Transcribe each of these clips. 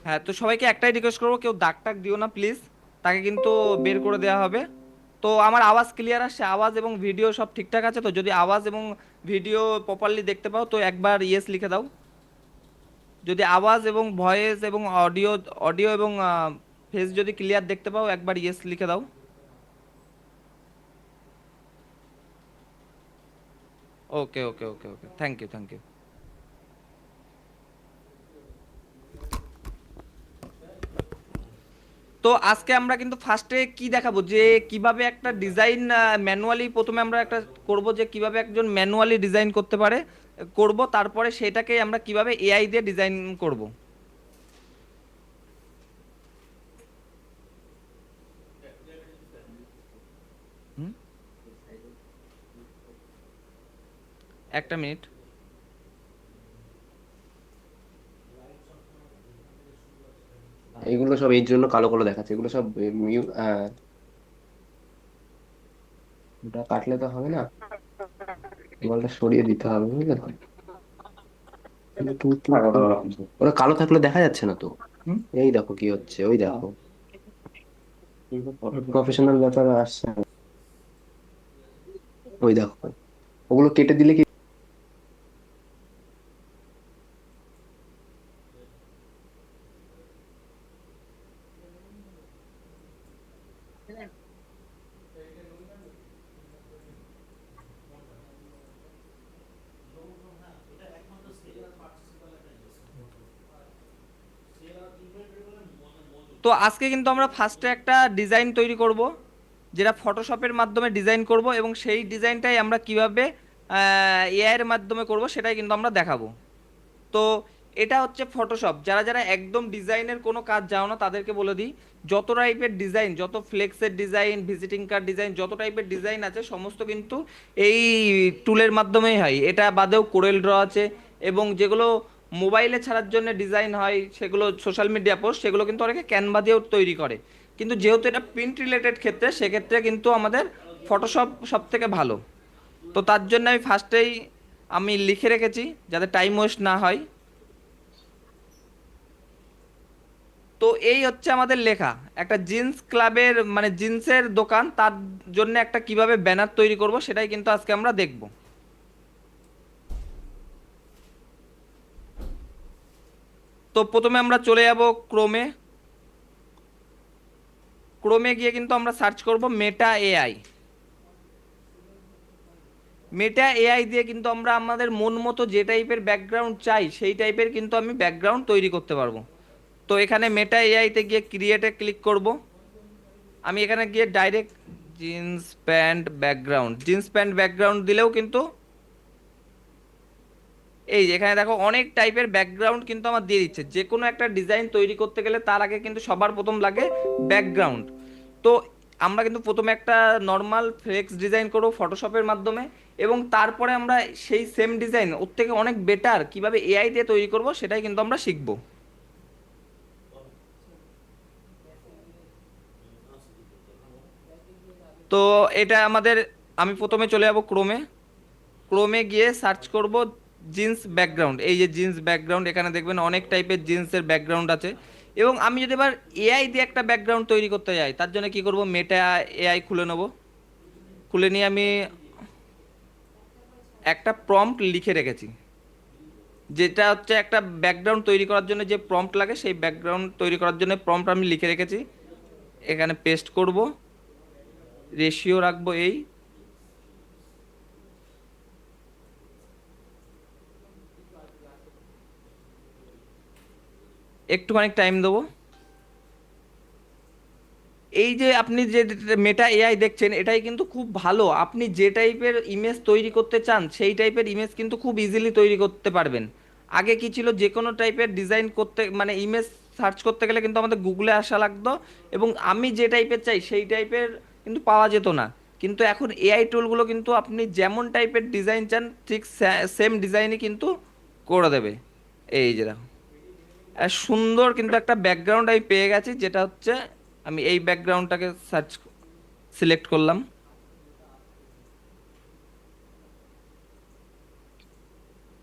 হ্যাঁ, তো সবাইকে একটাই রিকোয়েস্ট করবো, কেউ দাগ টাগ দিও না প্লিজ, তাকে কিন্তু বের করে দেওয়া হবে। তো আমার আওয়াজ ক্লিয়ার আসছে? আওয়াজ এবং ভিডিও সব ঠিকঠাক আছে তো? যদি আওয়াজ এবং ভিডিও প্রপারলি দেখতে পাও তো একবার ইয়েস লিখে দাও। যদি আওয়াজ এবং ভয়েস এবং অডিও, অডিও এবং ফেস যদি ক্লিয়ার দেখতে পাও একবার ইয়েস লিখে দাও। ওকে ওকে ওকে ওকে, থ্যাংক ইউ থ্যাংক ইউ। তো আজকে আমরা কিন্তু ফার্স্টে কি দেখাবো, যে কিভাবে একটা ডিজাইন ম্যানুয়ালি প্রথমে আমরা একটা করব, যে কিভাবে একজন ম্যানুয়ালি ডিজাইন করতে পারে করব, তারপরে সেটাকে আমরা কিভাবে এআই দিয়ে ডিজাইন করব। হুম, একটা মিনিট। এগুলো সব এর জন্য কালো কালো দেখাচ্ছে, এগুলো সব ওটা কাটলে তো হবে না, বলটা সরিয়ে দিতে হবে, বুঝলে তো? ওরা কালো থাকলে দেখা যাচ্ছে না তো। এই দেখো কি হচ্ছে, ওই দেখো প্রফেশনাল ব্যাপার আসছে, ওই দেখো ওগুলো কেটে দিলে কি। তো আজকে কিন্তু আমরা ফার্স্টে একটা ডিজাইন তৈরি করব, যেটা ফটোশপের মাধ্যমে ডিজাইন করব, এবং সেই ডিজাইনটাই আমরা কিভাবে এআই এর মাধ্যমে করব সেটাই কিন্তু আমরা দেখাবো। তো এটা হচ্ছে ফটোশপ। যারা যারা একদম ডিজাইনের কোনো কাজ জানো না তাদেরকে বলে দিই, যত টাইপের ডিজাইন, যত ফ্লেক্সের ডিজাইন, ভিজিটিং কার্ড ডিজাইন, যত টাইপের ডিজাইন আছে সমস্ত কিন্তু এই টুলের মাধ্যমেই হয়। এটা বাদেও কোরেল ড্র আছে, এবং যেগুলো মোবাইলে ছাড়ার জন্য ডিজাইন হয় সেগুলো সোশ্যাল মিডিয়া পোস্ট, সেগুলো কিন্তু অনেকে ক্যানভা দিয়েও তৈরি করে। কিন্তু যেহেতু এটা প্রিন্ট রিলেটেড ক্ষেত্রে, সেক্ষেত্রে কিন্তু আমাদের ফটোশপ সব থেকে ভালো। তো তার জন্য আমি ফার্স্টেই আমি লিখে রেখেছি যাতে টাইম ওয়েস্ট না হয়। তো এই হচ্ছে আমাদের লেখা, একটা জিন্স ক্লাবের মানে জিন্সের দোকান, তার জন্য একটা কিভাবে ব্যানার তৈরি করব সেটাই কিন্তু আজকে আমরা দেখব। তো প্রথমে আমরা চলে যাব ক্রোমে। ক্রোমে গিয়ে কিন্তু আমরা সার্চ করব মেটা এআই। মেটা এআই দিয়ে কিন্তু আমরা আমাদের মন মতো যে টাইপের ব্যাকগ্রাউন্ড চাই সেই টাইপের কিন্তু আমি ব্যাকগ্রাউন্ড তৈরি করতে পারবো। তো এখানে মেটা এআইতে গিয়ে ক্রিয়েটে ক্লিক করব। আমি এখানে গিয়ে direct jeans pant background, jeans pant background দিলেও কিন্তু এই যে এখানে দেখো অনেক টাইপের ব্যাকগ্রাউন্ড কিন্তু আমার দিয়ে দিচ্ছে। যে কোনো একটা ডিজাইন তৈরি করতে গেলে তার আগে কিন্তু সবার প্রথম লাগে ব্যাকগ্রাউন্ড। তো আমরা কিন্তু প্রথমে একটা নর্মাল ফ্লেক্স ডিজাইন করব ফটোশপের মাধ্যমে, এবং তারপরে আমরা সেই সেম ডিজাইন ওর থেকে অনেক বেটার কিভাবে এআই দিয়ে তৈরি করব সেটাই কিন্তু আমরা শিখব। তো এটা আমাদের, আমি প্রথমে চলে যাব ক্রোমে। ক্রোমে গিয়ে সার্চ করব জিন্স ব্যাকগ্রাউন্ড। এই যে জিন্স ব্যাকগ্রাউন্ড, এখানে দেখবেন অনেক টাইপের জিন্সের ব্যাকগ্রাউন্ড আছে। এবং আমি যদি এবার এআই দিয়ে একটা ব্যাকগ্রাউন্ড তৈরি করতে যাই তার জন্য কি করব, মেটা এআই খুলে নেব। খুলে নিয়ে আমি একটা প্রম্পট লিখে রেখেছি, যেটা হচ্ছে একটা ব্যাকগ্রাউন্ড তৈরি করার জন্য যে প্রম্পট লাগে, সেই ব্যাকগ্রাউন্ড তৈরি করার জন্য প্রম্পট আমি লিখে রেখেছি। এখানে পেস্ট করব, রেশিও রাখবো এই, একটুখানি টাইম দেবো। এই যে আপনি যে মেটা এআই দেখছেন এটাই কিন্তু খুব ভালো, আপনি যে টাইপের ইমেজ তৈরি করতে চান সেই টাইপের ইমেজ কিন্তু খুব ইজিলি তৈরি করতে পারবেন। আগে কি ছিল, যে কোনো টাইপের ডিজাইন করতে মানে ইমেজ সার্চ করতে গেলে কিন্তু আমাদের গুগলে আসা লাগতো, এবং আমি যে টাইপের চাই সেই টাইপের কিন্তু পাওয়া যেত না। কিন্তু এখন এআই টুলগুলো কিন্তু আপনি যেমন টাইপের ডিজাইন চান ঠিক সেম ডিজাইনই কিন্তু করে দেবে। এই যে দেখো, আর সুন্দর কিন্তু একটা ব্যাকগ্রাউন্ড আমি পেয়ে গেছি, যেটা হচ্ছে আমি এই ব্যাকগ্রাউন্ডটাকে সার্চ সিলেক্ট করলাম।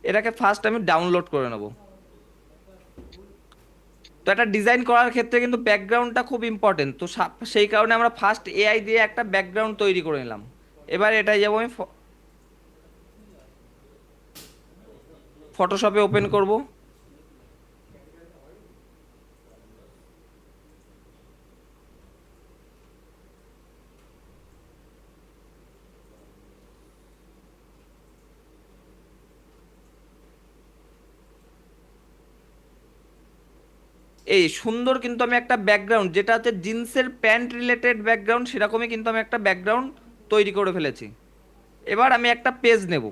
এটাকে ফার্স্ট আমি ডাউনলোড করে নেব। তো একটা ডিজাইন করার ক্ষেত্রে কিন্তু ব্যাকগ্রাউন্ডটা খুব ইম্পর্টেন্ট। তো সেই কারণে আমরা ফার্স্ট এআই দিয়ে একটা ব্যাকগ্রাউন্ড তৈরি করে নিলাম। এবার এটাই যাবো আমি ফটোশপে ওপেন করব। এই সুন্দর কিন্তু আমি একটা ব্যাকগ্রাউন্ড, যেটা হচ্ছে জিন্সের প্যান্ট রিলেটেড ব্যাকগ্রাউন্ড, সেরকমই কিন্তু আমি একটা ব্যাকগ্রাউন্ড তৈরি করে ফেলেছি। এবার আমি একটা পেজ নেব।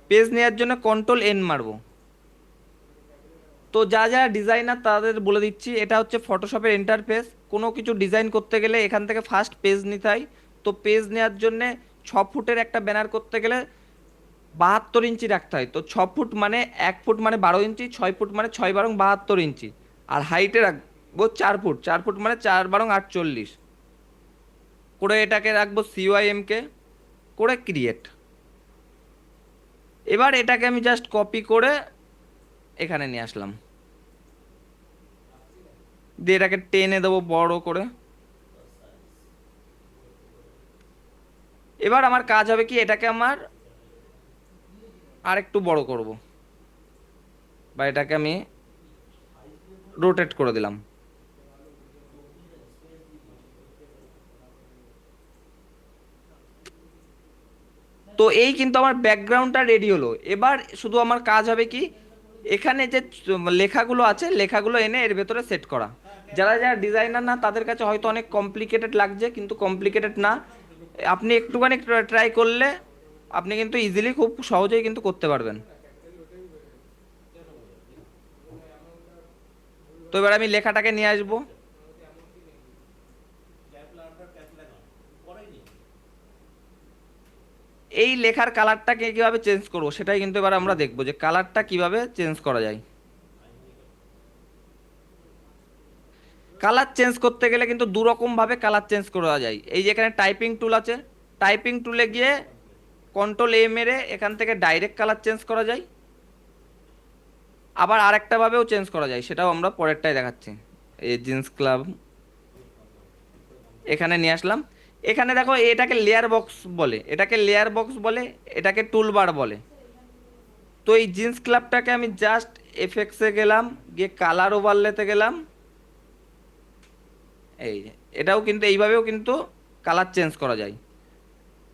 পেজ নেওয়ার জন্য কন্ট্রোল N মারবো। তো যা যা ডিজাইনার তাদের বলে দিচ্ছি, এটা হচ্ছে ফটোশপের ইন্টারফেস। কোনো কিছু ডিজাইন করতে গেলে এখান থেকে ফার্স্ট পেজ নিতে হয়। তো পেজ নেওয়ার জন্যে 6 ফুটের একটা ব্যানার করতে গেলে 72 ইঞ্চি রাখতে হয়। তো 6 ফুট মানে 1 ফুট মানে 12 ইঞ্চি, 6 ফুট মানে 6 বারং 72 ইঞ্চি। আর হাইটে রাখবো 4 ফুট, 4 ফুট মানে 4 বারং 48 করে এটাকে রাখবো CYMK করে ক্রিয়েট। এবার এটাকে আমি জাস্ট কপি করে এখানে নিয়ে আসলাম, দিয়ে এটাকে টেনে দেবো বড় করে। এবার আমার কাজ হবে কি, এটাকে আমার আর একটু বড় করব, বা এটাকে আমি রোটেট করে দিলাম। তো এই কিন্তু আমার ব্যাকগ্রাউন্ডটা রেডি হলো। এবার শুধু আমার কাজ হবে কি, এখানে যে লেখাগুলো আছে লেখাগুলো এনে এর ভেতরে সেট করা। যারা যারা ডিজাইনার না তাদের কাছে হয়তো অনেক কমপ্লিকেটেড লাগছে, কিন্তু কমপ্লিকেটেড না। আপনি একটুখানি ট্রাই করলে আপনি কিন্তু ইজিলি খুব সহজেই কিন্তু করতে পারবেন। তো এবার আমি লেখাটাকে নিয়ে আসবো। এই লেখার কালারটাকে কিভাবে চেঞ্জ করব সেটাই কিন্তু এবার আমরা দেখবো, যে কালারটা কিভাবে চেঞ্জ করা যায়। কালার চেঞ্জ করতে গেলে কিন্তু দু রকম ভাবে কালার চেঞ্জ করা যায়। এই যে এখানে টাইপিং টুল আছে, টাইপিং টুলে গিয়ে কন্ট্রোল A মেরে এখান থেকে ডাইরেক্ট কালার চেঞ্জ করা যায়। আবার আরেকটা ভাবেও চেঞ্জ করা যায়, সেটাও আমরা পরেরটাই দেখাচ্ছি। এই জিন্স ক্লাব এখানে নিয়ে আসলাম। এখানে দেখো এটাকে লেয়ার বক্স বলে, এটাকে লেয়ার বক্স বলে, এটাকে টুলবার বলে। তো এই জিন্স ক্লাবটাকে আমি জাস্ট এফেক্টসে গেলাম, গিয়ে কালার ওভারলেতে গেলাম। এই যে এটাও কিন্তু এইভাবেও কিন্তু কালার চেঞ্জ করা যায়।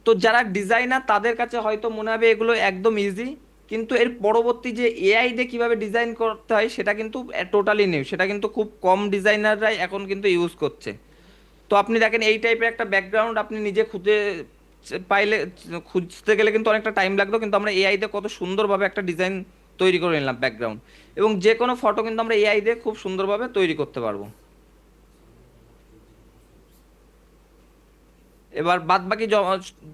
তো যারা ডিজাইনার তাদের কাছে হয়তো মনে হবে এগুলো একদম ইজি, কিন্তু এর পরবর্তী যে এআই দিয়ে কিভাবে ডিজাইন করতে হয় সেটা কিন্তু টোটালি নিউ, সেটা কিন্তু খুব কম ডিজাইনাররাই এখন কিন্তু ইউজ করছে। তো আপনি দেখেন এই টাইপের একটা ব্যাকগ্রাউন্ড আপনি নিজে খুঁজে পাইলে, খুঁজতে গেলে কিন্তু অনেকটা টাইম লাগতো, কিন্তু আমরা এআই দিয়ে কত সুন্দরভাবে একটা ডিজাইন তৈরি করে নিলাম ব্যাকগ্রাউন্ড। এবং যে কোনো ফটো কিন্তু আমরা এআই দিয়ে খুব সুন্দরভাবে তৈরি করতে পারবো। এবার বাদ বাকি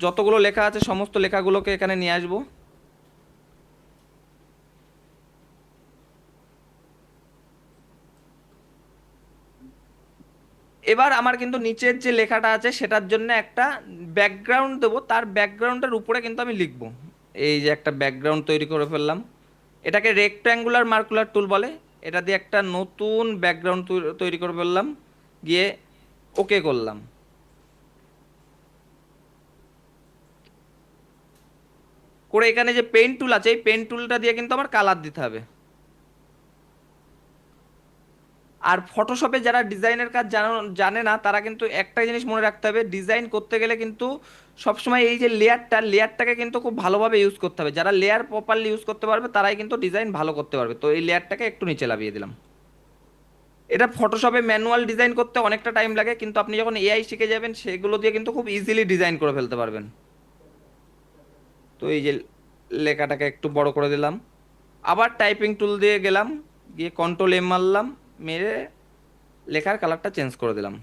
যতগুলো লেখা আছে সমস্ত লেখাগুলোকে এখানে নিয়ে আসবো। এবার আমার কিন্তু নিচের যে লেখাটা আছে সেটার জন্য একটা ব্যাকগ্রাউন্ড দেবো, তার ব্যাকগ্রাউন্ডের উপরে কিন্তু আমি লিখবো। এই যে একটা ব্যাকগ্রাউন্ড তৈরি করে ফেললাম, এটাকে রেক্ট্যাঙ্গুলার মার্কুলার টুল বলে। এটা দিয়ে একটা নতুন ব্যাকগ্রাউন্ড তৈরি করে ফেললাম, গিয়ে ওকে করলাম। করে এখানে যে পেন টুল আছে এই পেন টুলটা দিয়ে কিন্তু আমার কালার দিতে হবে। আর ফটোশপে যারা ডিজাইনের কাজ জানে না তারা কিন্তু একটা জিনিস মনে রাখতে হবে, ডিজাইন করতে গেলে কিন্তু সবসময় এই যে লেয়ারটাকে কিন্তু খুব ভালোভাবে ইউজ করতে হবে। যারা লেয়ার প্রপারলি ইউজ করতে পারবে তারাই কিন্তু ডিজাইন ভালো করতে পারবে। তো এই লেয়ারটাকে একটু নিচে লাভিয়ে দিলাম। এটা ফটোশপে ম্যানুয়াল ডিজাইন করতে অনেকটা টাইম লাগে, কিন্তু আপনি যখন এআই শিখে যাবেন সেগুলো দিয়ে কিন্তু খুব ইজিলি ডিজাইন করে ফেলতে পারবেন। তো এই যে লেখাটাকে একটু বড় করে দিলাম, আবার টাইপিং টুল দিয়ে গেলাম, গিয়ে কন্ট্রোল M মারলাম, মেরে লেখার কালারটা চেঞ্জ করে দিলাম।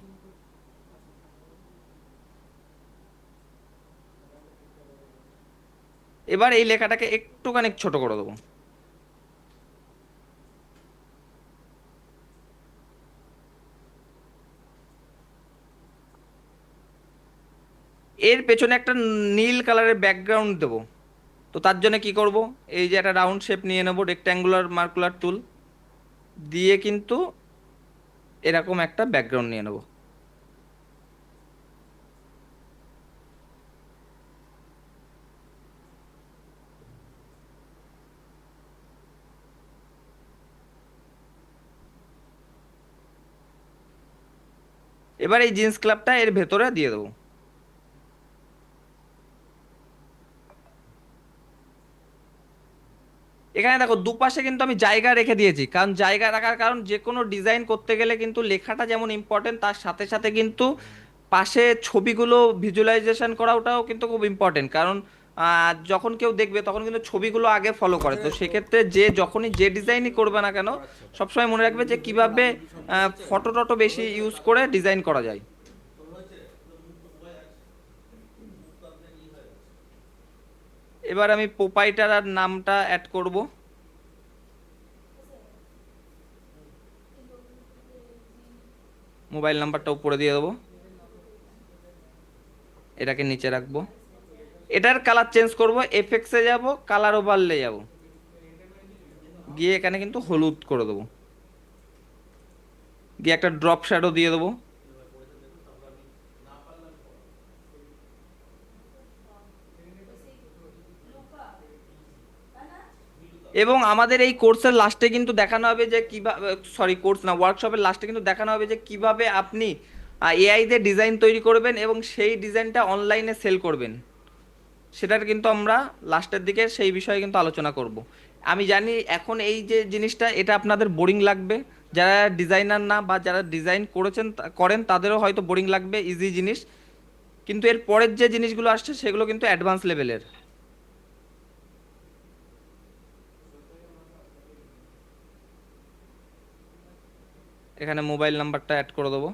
এবার এই লেখাটাকে একটুখানি ছোট করে দেবো। এর পেছনে একটা নীল কালারের ব্যাকগ্রাউন্ড দেবো। তো তার জন্য কি করব, এই যে একটা রাউন্ড শেপ নিয়ে নেবো, রেক্ট্যাঙ্গুলার মার্কুলার টুল দিয়ে কিন্তু এরকম একটা ব্যাকগ্রাউন্ড নিয়ে নেব। এবার এই জিন্স ক্লাবটা এর ভেতরে দিয়ে দেবো। এখানে দেখো দুপাশে কিন্তু আমি জায়গা রেখে দিয়েছি, কারণ জায়গা রাখার কারণ যে কোনো ডিজাইন করতে গেলে কিন্তু লেখাটা যেমন ইম্পর্টেন্ট, তার সাথে সাথে কিন্তু পাশে ছবিগুলো ভিজুয়ালাইজেশন করা ওটাও কিন্তু খুব ইম্পর্টেন্ট। কারণ যখন কেউ দেখবে তখন কিন্তু ছবিগুলো আগে ফলো করে, তো সেক্ষেত্রে যে যখনই যে ডিজাইনই করবে না কেন সবসময় মনে রাখবে যে কিভাবে ফটো টটো বেশি ইউজ করে ডিজাইন করা যায়। এবার আমি প্রোপাইটার আর নামটা অ্যাড করব। মোবাইল নাম্বারটা উপরে দিয়ে দেবো, এটাকে নিচে রাখবো। এটার কালার চেঞ্জ করব, এফেক্টসে যাব, কালার ওভারলে যাব, গিয়ে এখানে কিন্তু হলুদ করে দেবো, গিয়ে একটা ড্রপ শ্যাডো দিয়ে দেবো। এবং আমাদের এই কোর্সের লাস্টে কিন্তু দেখানো হবে যে কিভাবে, সরি কোর্স না, ওয়ার্কশপের লাস্টে কিন্তু দেখানো হবে যে কিভাবে আপনি এআই দিয়ে ডিজাইন তৈরি করবেন এবং সেই ডিজাইনটা অনলাইনে সেল করবেন। সেটার কিন্তু আমরা লাস্টের দিকে সেই বিষয়ে কিন্তু আলোচনা করব। আমি জানি এখন এই যে জিনিসটা এটা আপনাদের বোরিং লাগবে, যারা ডিজাইনার না বা যারা ডিজাইন করেছেন করেন তাদেরও হয়তো বোরিং লাগবে, ইজি জিনিস। কিন্তু এর পরের যে জিনিসগুলো আসছে সেগুলো কিন্তু অ্যাডভান্স লেভেলের। এখানে মোবাইল নাম্বারটা অ্যাড করে দেবো,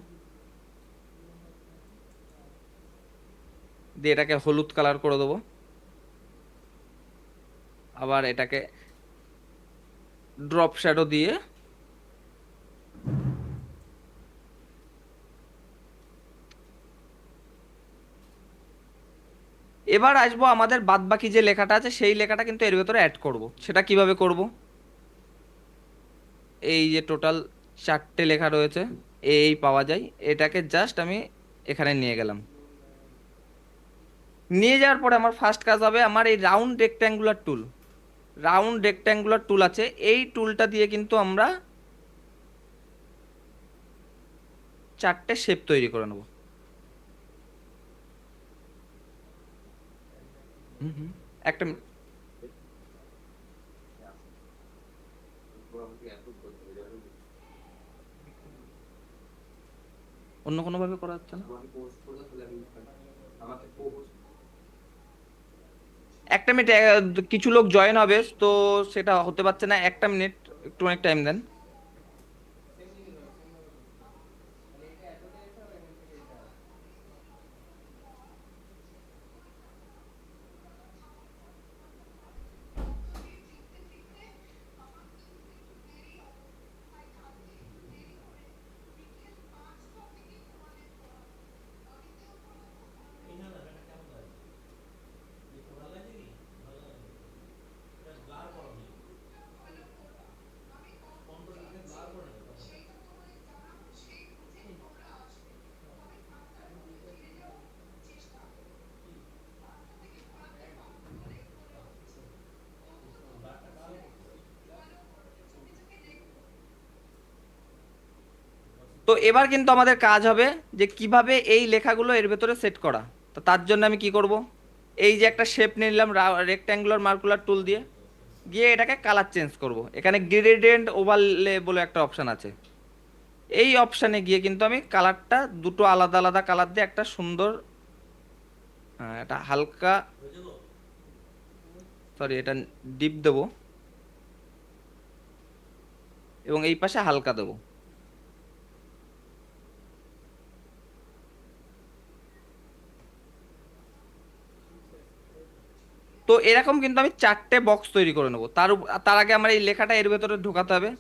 দিয়ে এটাকে হলুদ কালার করে দেবো। আবার এটাকে ড্রপ শ্যাডো দিয়ে এবার আসবো আমাদের বাদবাকি যে লেখাটা আছে সেই লেখাটা কিন্তু এর ভেতরে অ্যাড করব। সেটা কিভাবে করব? এই যে টোটাল 4টে লেখা রয়েছে, এই পাওয়া যায়, এটাকে জাস্ট আমি এখানে নিয়ে গেলাম। নিয়ে যাওয়ার পরে আমার ফার্স্ট কাজ হবে আমার এই রাউন্ড রেক্ট্যাঙ্গুলার টুল আছে, এই টুলটা দিয়ে কিন্তু আমরা 4টে শেপ তৈরি করে নেব। হুম হুম। একটা অন্য কোনো ভাবে করা যাচ্ছে না। একটা মিনিট, কিছু লোক জয়েন হবে তো সেটা হতে পারছে না, একটা মিনিট, একটু অনেক টাইম দেন। তো এবার কিন্তু আমাদের কাজ হবে যে কিভাবে এই লেখাগুলো এর ভেতরে সেট করা। তো তার জন্য আমি কি করব, এই যে একটা শেপ নিয়ে নিলাম রেক্ট্যাঙ্গুলার মার্কুলার টুল দিয়ে, গিয়ে এটাকে কালার চেঞ্জ করব। এখানে গ্রেডিয়েন্ট ওভারলে বলে একটা অপশান আছে, এই অপশানে গিয়ে কিন্তু আমি কালারটা দুটো আলাদা আলাদা কালার দিয়ে একটা সুন্দর, এটা হালকা, সরি এটা ডিপ দেবো এবং এই পাশে হালকা দেবো। তো এরকম কিন্তু আমি 4টে বক্স তৈরি করে নেবো। তার আগে আমার এই লেখাটা এর ভেতরে ঢোকাতে হবে।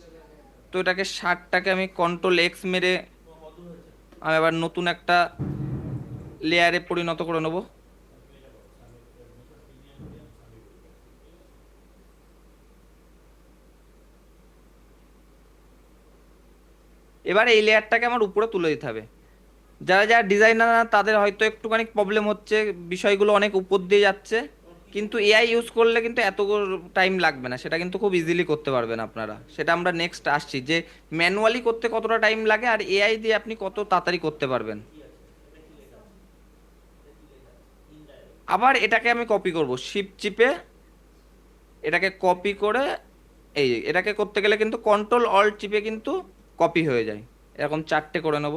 তো এটাকে শার্টটাকে আমি কন্ট্রোল এক্স মেরে আমি আবার নতুন একটা লেয়ারে পরিণত করে নেব। এবার এই লেয়ারটাকে আমার উপরে তুলে দিতে হবে। যারা যারা ডিজাইনার তাদের হয়তো একটুখানি প্রবলেম হচ্ছে, বিষয়গুলো অনেক উপর দিয়ে যাচ্ছে, কিন্তু এআই ইউজ করলে কিন্তু এত টাইম লাগবে না, সেটা কিন্তু খুব ইজিলি করতে পারবেন আপনারা। সেটা আমরা নেক্সট আসছি যে ম্যানুয়ালি করতে কতটা টাইম লাগে আর এআই দিয়ে আপনি কত তাড়াতাড়ি করতে পারবেন। আবার এটাকে আমি কপি করব শিফট চিপে, এটাকে কপি করে এই এটাকে করতে গেলে কিন্তু কন্ট্রোল অল্ট চিপে কিন্তু কপি হয়ে যায়। এরকম 4টে করে নেব।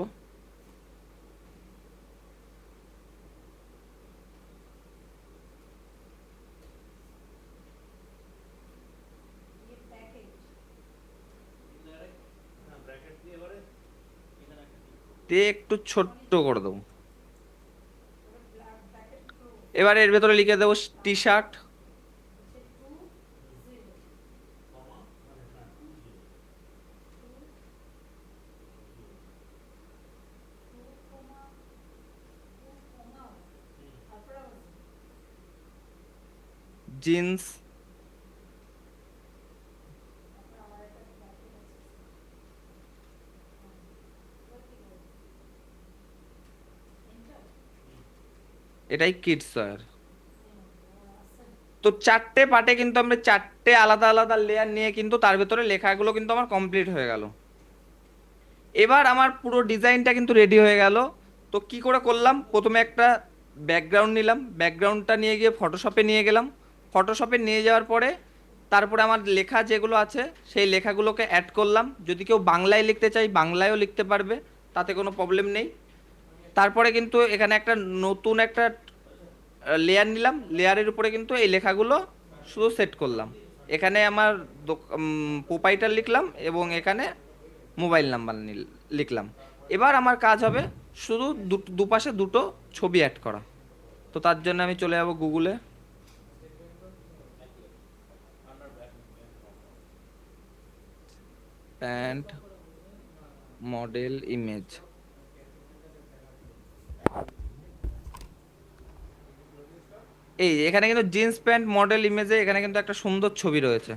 দিয়ে একটু ছোট্ট করে দেবো। এবার এর ভেতরে লিখে দেবো টি শার্ট। জিন্স। এটাই কিডস ওয়্যার। তো 4টে পার্টে কিন্তু আমরা 4টে আলাদা আলাদা লেয়ার নিয়ে কিন্তু তার ভেতরে লেখাগুলো কিন্তু আমার কমপ্লিট হয়ে গেল। এবার আমার পুরো ডিজাইনটা কিন্তু রেডি হয়ে গেল। তো কি করে করলাম, প্রথমে একটা ব্যাকগ্রাউন্ড নিলাম, ব্যাকগ্রাউন্ডটা নিয়ে গিয়ে ফটোশপে নিয়ে গেলাম। ফটোশপে নিয়ে যাওয়ার পরে তারপরে আমার লেখা যেগুলো আছে সেই লেখাগুলোকে অ্যাড করলাম। যদি কেউ বাংলায় লিখতে চাই বাংলায়ও লিখতে পারবে, তাতে কোনো প্রবলেম নেই। তারপরে কিন্তু এখানে একটা নতুন একটা লেয়ার নিলাম, লেয়ারের উপরে কিন্তু এই লেখাগুলো শুধু সেট করলাম। এখানে আমার প্রোপাইটার লিখলাম এবং এখানে মোবাইল নাম্বার লিখলাম। এবার আমার কাজ হবে শুধু দুপাশে দুটো ছবি অ্যাড করা। তো তার জন্য আমি চলে যাব গুগলে, প্যান্ট মডেল ইমেজ। এই এখানে কিন্তু জিন্স প্যান্ট মডেল ইমেজে এখানে কিন্তু একটা সুন্দর ছবি রয়েছে।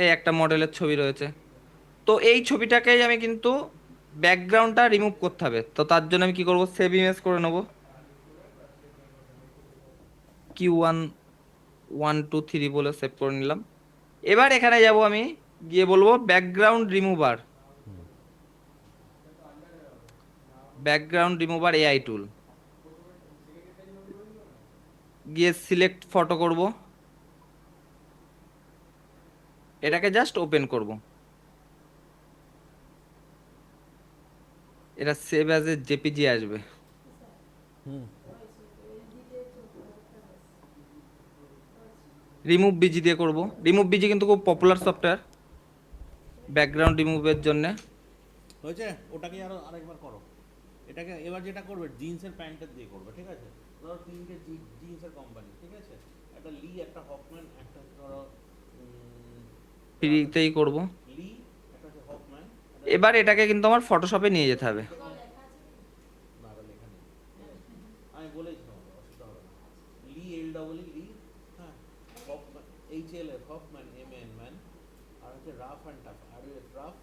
এই একটা মডেলের ছবি রয়েছে। তো এই ছবিটাকেই আমি কিন্তু ব্যাকগ্রাউন্ডটা রিমুভ করতে হবে। তো তার জন্য আমি কি করব, সেভ ইমেজ করে নেব। Q1 1 2 3 বলে সেভ করে নিলাম। এবার এখানে যাব আমি, গিয়ে বলবো background remover, background remover AI টুল, গিয়ে সিলেক্ট ফটো করব, এটাকে জাস্ট ওপেন করব। এটা সেভ অ্যাজ এ জেপিজি আসবে। রিমুভ বিজি দিয়ে করব। রিমুভ বিজি কিন্তু খুব পপুলার সফটওয়্যার ব্যাকগ্রাউন্ড রিমুভের জন্য। হয়েছে, ওটাকে আরো আরেকবার করো। এটাকে এবার যেটা করবে জিন্সের প্যান্টের দিয়ে করবে, ঠিক আছে? ধরো তিনটে জিন্সের কোম্পানি, ঠিক আছে? একটা লি, একটা হকম্যান, একটা ধরো ফ্রিতেই করব। লি, একটা হচ্ছে হকম্যান, এবার এটাকে কিন্তু আমার ফটোশপে নিয়ে যেতে হবে। না ওটা লেখা নেই, আমি বলেছি তোমাকে, অসুবিধা হবে না। লি, এল ডবল লি, হ্যাঁ, Hawkman, H L F, Hawkman, M N man, আর হচ্ছে রাফ অ্যান্ড টাফ, আর রাফ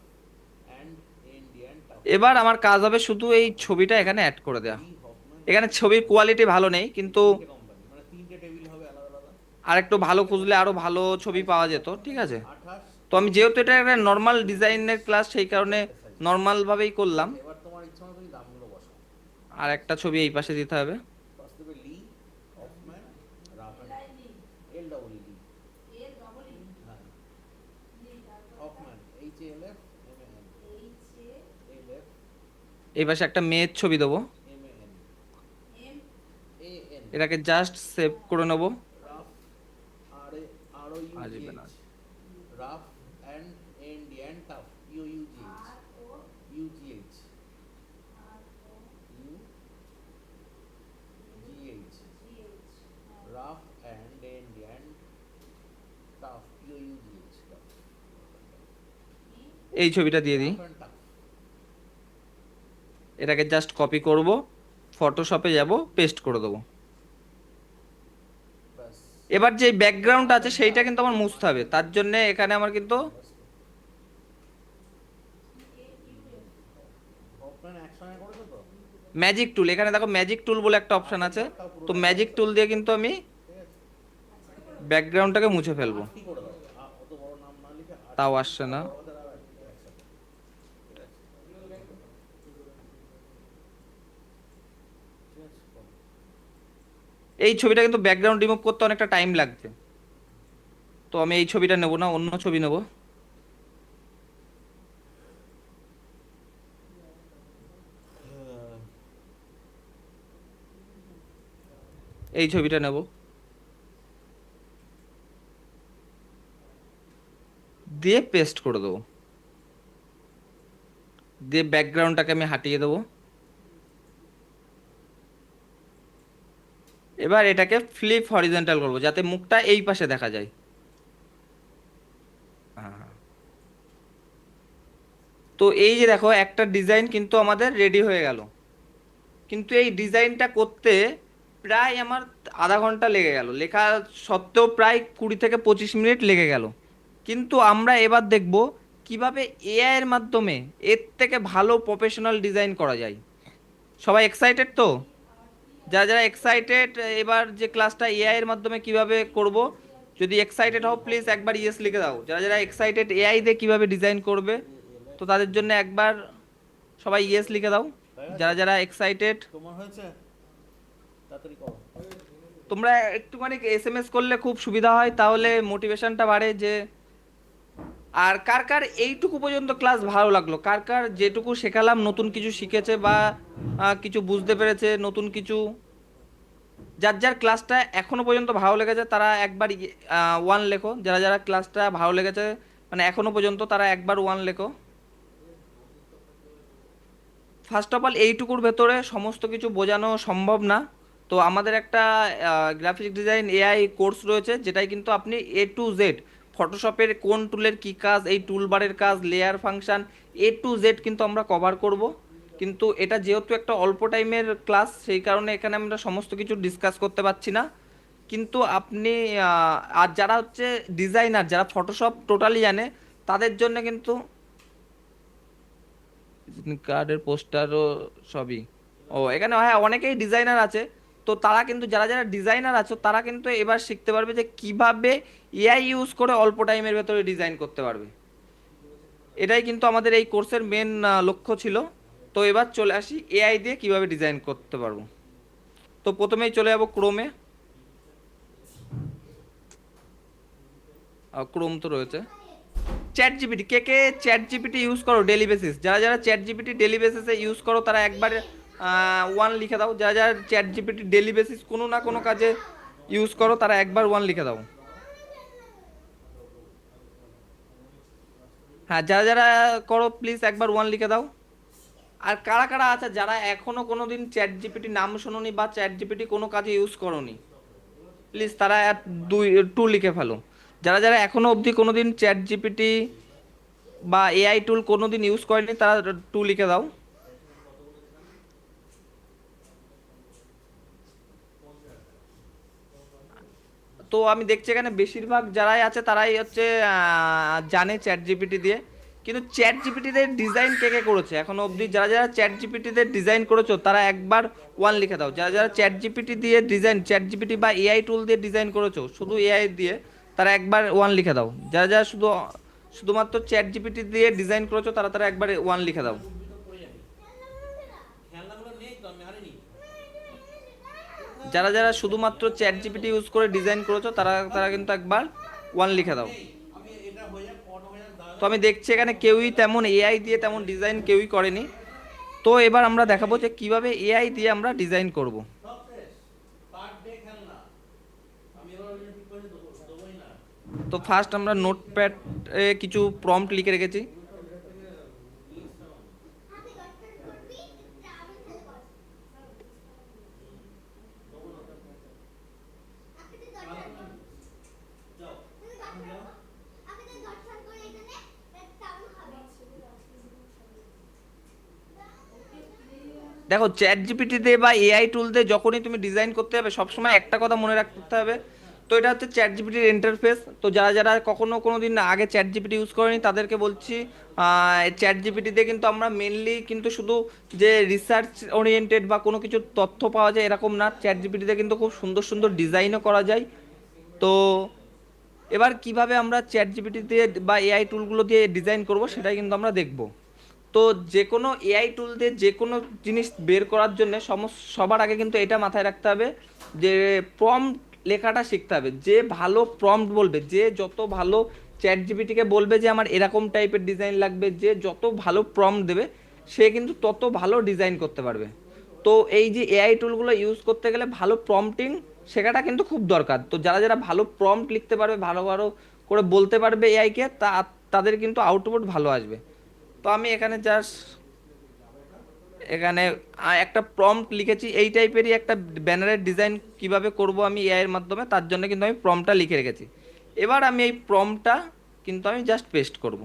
অ্যান্ড ইন্ডিয়ান টাফ। এবার আমার কাজ হবে শুধু এই ছবিটা এখানে অ্যাড করে দেওয়া। লি, হকম্যান, এখানে ছবির কোয়ালিটি ভালো নেই, কিন্তু তিনটে কোম্পানি, মানে তিনটে টেবিল হবে আলাদা আলাদা। আর একটু ভালো খুঁজলে আরো ভালো ছবি পাওয়া যেত, ঠিক আছে? 28, তো আমি যেহেতু এটা একটা নর্মাল ডিজাইনের ক্লাস, সেই কারণে নর্মাল ভাবেই করলাম। এবার তোমার ইচ্ছা মতো তুমি দামগুলো বসাও। আর একটা ছবি এই পাশে দিতে হবে। ফার্স্ট দেবে Lee, Hoffman, rough and L double Lee, হ্যাঁ, Hoffman, H L F M N, L F এই পাশে একটা মেয়ের ছবি দেবো। এম এন, এ এন, এটাকে জাস্ট সেভ করে নেব। Rough, R A R O you G আসবে না। H, rough and Indian tough, U U G H, U G H, U G H, rough and Indian tough, U U G H, এই ছবিটা দিয়ে দিই। Rough and tough. এটাকে just copy করব, ফটোশপে যাব, পেস্ট করে দেবো। এবার যে ব্যাকগ্রাউন্ড আছে সেইটা কিন্তু আমার মুছতে হবে, তার জন্য এখানে আমার কিন্তু হপম্যান একসঙ্গে করেছো তো? ম্যাজিক টুল, এখানে দেখো ম্যাজিক টুল বলে একটা অপশন আছে, একটাও তো পুরোটা ম্যাজিক টুল দিয়ে কিন্তু আমি ঠিক আছে, ব্যাকগ্রাউন্ডটাকে মুছে ফেলবো। আটটি করে দাও, অত বড় নাম না লিখে তাও আটটি আসছে না। বড় হাতের আর আটটি একসাথে, ঠিক আছে ঠিক আছে করো। এই ছবিটা কিন্তু ব্যাকগ্রাউন্ড রিমুভ করতে অনেকটা টাইম লাগছে, তো আমি এই ছবিটা নেব না, অন্য ছবি নেব। এই ছবিটা নেব, দিয়ে পেস্ট করে দেবো, দিয়ে ব্যাকগ্রাউন্ডটাকে আমি হাটিয়ে দেবো। এবার এটাকে ফ্লিপ হরিজন্টাল করবো যাতে মুখটা এই পাশে দেখা যায়। হ্যাঁ, তো এই যে দেখো একটা ডিজাইন কিন্তু আমাদের রেডি হয়ে গেল, কিন্তু এই ডিজাইনটা করতে প্রায় আমার আধা ঘন্টা লেগে গেল, লেখা সত্ত্বেও প্রায় 20 থেকে 25 মিনিট লেগে গেল। কিন্তু আমরা এবার দেখব কিভাবে এআই এর মাধ্যমে এর থেকে ভালো প্রফেশনাল ডিজাইন করা যায়। সবাই এক্সাইটেড তো? যারা যারা এক্সাইটেড, এবার যে ক্লাসটা এআই এর মাধ্যমে কিভাবে করব, যদি এক্সাইটেড হও প্লিজ একবার ইয়েস লিখে দাও। যারা যারা এক্সাইটেড এআই দিয়ে কিভাবে ডিজাইন করবে, তো তাদের জন্য একবার সবাই ইয়েস লিখে দাও। হয়ে গেছে? যারা যারা এক্সাইটেড, তোমার হয়েছে, তাড়াতাড়ি করো। তোমরা একটুখানি এসএমএস করলে খুব সুবিধা হয়, তাহলে মোটিভেশনটা বাড়ে যে। আর কার কার এইটুকু পর্যন্ত ক্লাস ভালো লাগলো, কার কার যেটুকু শেখালাম নতুন কিছু শিখেছে বা কিছু বুঝতে পেরেছে নতুন কিছু, যার যার ক্লাসটা এখনো পর্যন্ত ভালো লেগেছে তারা একবার ওয়ান লেখো। যারা যারা ক্লাসটা ভালো লেগেছে মানে এখনো পর্যন্ত, তারা একবার ওয়ান লেখো। ফার্স্ট অফ অল এইটুকুর ভেতরে সমস্ত কিছু বোঝানো সম্ভব না, তো আমাদের একটা গ্রাফিক ডিজাইন এআই কোর্স রয়েছে, যেটাই কিন্তু আপনি A to Z ফটোশপের কোন টুলের কি কাজ, এই টুলবারের কাজ, layer function, A to Z কিন্তু আমরা কভার করব। কিন্তু এটা যেহেতু একটা অল্প টাইমের ক্লাস, সেই কারণে এখানে আমরা সমস্ত কিছু ডিসকাস করতে পারছি না। কিন্তু আপনি আর যারা হচ্ছে ডিজাইনার, যারা ফটোশপ টোটালি জানে, তাদের জন্য কিন্তু কার্ডের পোস্টারও সবই। ও এখানে হ্যাঁ অনেকেই ডিজাইনার আছে, তো তারা কিন্তু যারা যারা ডিজাইনার আছো তারা কিন্তু এবার শিখতে পারবে যে কিভাবে এআই ইউজ করে অল্প টাইমের ভেতরে ডিজাইন করতে পারবে। এটাই কিন্তু আমাদের এই কোর্সের মেন লক্ষ্য ছিল। তো এবার চলে আসি এআই দিয়ে কিভাবে ডিজাইন করতে পারবো। তো প্রথমেই চলে যাব ক্রোমে, ক্রোম তো রয়েছে। চ্যাট জিপিটি, কে কে চ্যাট জিপিটি ইউজ করো ডেলি বেসিস? যারা যারা চ্যাট জিপিটি ডেলি বেসিসে ইউজ করো তারা একবার ওয়ান লিখে দাও। যারা যারা চ্যাট জিপিটি ডেলি বেসিস কোনো না কোনো কাজে ইউজ করো তারা একবার ওয়ান লিখে দাও। হ্যাঁ, যারা যারা করো প্লিজ একবার ওয়ান লিখে দাও। আর কারা কারা আছে যারা এখনো কোনোদিন চ্যাট জিপিটি নাম শোনোনি বা চ্যাট জিপিটি কোনো কাজে ইউজ করোনি, প্লিজ তারা দুই টু লিখে ফেলো। যারা যারা এখনো অবধি কোনোদিন চ্যাট জিপিটি বা এআই টুল কোনোদিন ইউজ করেনি তারা টু লিখে দাও। তো আমি দেখছি এখানে বেশিরভাগ যারাই আছে তারাই হচ্ছে জানে চ্যাট জিপিটি দিয়ে। কিন্তু চ্যাট জিপিটিতে ডিজাইন কে কে করেছে এখনো অবধি? যারা যারা চ্যাট জিপিটিতে ডিজাইন করেছো তারা একবার ওয়ান লিখে দাও। যারা যারা চ্যাট জিপিটি দিয়ে ডিজাইন, চ্যাট জিপিটি বা এআই টুল দিয়ে ডিজাইন করেছো শুধু এআই দিয়ে, তারা একবার ওয়ান লিখে দাও। যারা যারা শুধুমাত্র চ্যাট জিপিটি দিয়ে ডিজাইন করেছো তারা তারা একবার ওয়ান লিখে দাও। খেলনাগুলো নেই তো, আমি আনিনি। যারা যারা শুধুমাত্র চ্যাট জিপিটি ইউজ করে ডিজাইন করেছো তারা তারা কিন্তু একবার ওয়ান লিখে দাও। আমি এটা হয়ে যাক, ফটো হয়ে যাক, তো আমি দেখছি এখানে কেউই তেমন এআই দিয়ে তেমন ডিজাইন কেউই করেনি। তো এবার আমরা দেখাবো যে কিভাবে এআই দিয়ে আমরা ডিজাইন করব। সব শেষ, পার ডে খেলনা। আমি এবার ওই ঠিক করে দেবোই না। তো ফার্স্ট আমরা নোটপ্যাডে কিছু প্রম্পট লিখে রেখেছি। দেখো চ্যাট জিপিটি দিয়ে বা এআই টুল দিয়ে যখনই তুমি ডিজাইন করতে হবে সবসময় একটা কথা মনে রাখতে হবে তো এটা হচ্ছে চ্যাট জিপিটির ইন্টারফেস। তো যারা যারা কখনো কোনো দিন আগে চ্যাট জিপিটি ইউজ করেনি তাদেরকে বলছি, চ্যাট জিপিটিতে কিন্তু আমরা মেনলি কিন্তু শুধু যে রিসার্চ ওরিয়েন্টেড বা কোনো কিছু তথ্য পাওয়া যায় এরকম না, চ্যাট জিপিটিতে কিন্তু খুব সুন্দর সুন্দর ডিজাইনও করা যায়। তো এবার কিভাবে আমরা চ্যাট জিপিটি দিয়ে বা এআই টুলগুলো দিয়ে ডিজাইন করব সেটাই কিন্তু আমরা দেখব। তো যে কোনো এআই টুল দিয়ে যে কোনো জিনিস বের করার জন্য সবার আগে কিন্তু এটা মাথায় রাখতে হবে যে প্রম্পট লেখাটা শিখতে হবে। যে ভালো প্রম্পট বলবে, যে যত ভালো চ্যাট জিপিটিকে বলবে যে আমার এরকম টাইপের ডিজাইন লাগবে, যে যত ভালো প্রম্পট দেবে সে কিন্তু তত ভালো ডিজাইন করতে পারবে। তো এই যে এআই টুলগুলো ইউজ করতে গেলে ভালো প্রম্পটিং শেখাটা কিন্তু খুব দরকার। তো যারা যারা ভালো প্রম্পট লিখতে পারবে, ভালো ভালো করে বলতে পারবে এআইকে, তাদের কিন্তু আউটপুট ভালো আসবে। তো আমি এখানে জাস্ট এখানে একটা প্রম্পট লিখেছি, এই টাইপেরই একটা ব্যানারের ডিজাইন কিভাবে করব আমি এআই এর মাধ্যমে, তার জন্য কিন্তু আমি প্রম্পটটা লিখে রেখেছি। এবার আমি এই প্রম্পটটা কিন্তু আমি জাস্ট পেস্ট করব।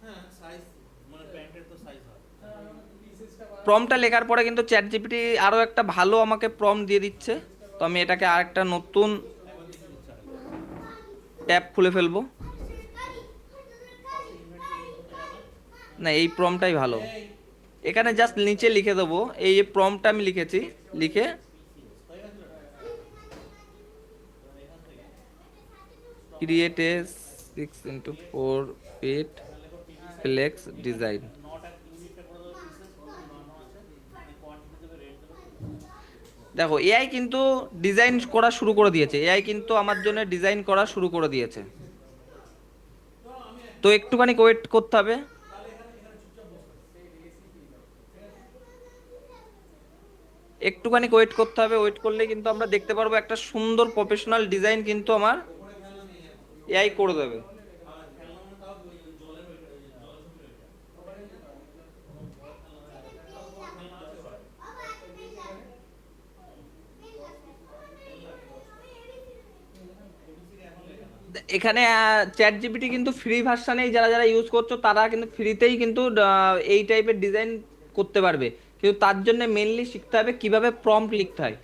হ্যাঁ, সাইজ মানে প্যান্টের তো সাইজ হয়। প্রম্পটটা লেখার পরে কিন্তু চ্যাট জিপিটি আরও একটা ভালো আমাকে প্রম্পট দিয়ে দিচ্ছে। তো আমি এটাকে আরেকটা নতুন ট্যাব খুলে ফেলবো। না, এই প্রম্পটটাই ভালো। এখানে জাস্ট নিচে লিখে দেবো এই যে প্রম্পটটা আমি লিখেছি, লিখে create a 6x4 feet flex design. দেখো এআই কিন্তু ডিজাইন করা শুরু করে দিয়েছে, এআই কিন্তু আমার জন্য ডিজাইন করা শুরু করে দিয়েছে। তো একটুখানি ওয়েট করতে হবে। একটুখানি ওয়েট করতে হবে, ওয়েট করলে কিন্তু আমরা দেখতে পারবো একটা সুন্দর প্রফেশনাল ডিজাইন কিন্তু আমার এআই করে দেবে। এখানে চ্যাট জিপিটি কিন্তু ফ্রি ভার্সানেই যারা যারা ইউজ করছো তারা কিন্তু ফ্রিতেই কিন্তু এই টাইপের ডিজাইন করতে পারবে। কিন্তু তার জন্য মেনলি শিখতে হবে কিভাবে প্রম্পট লিখতে হয়।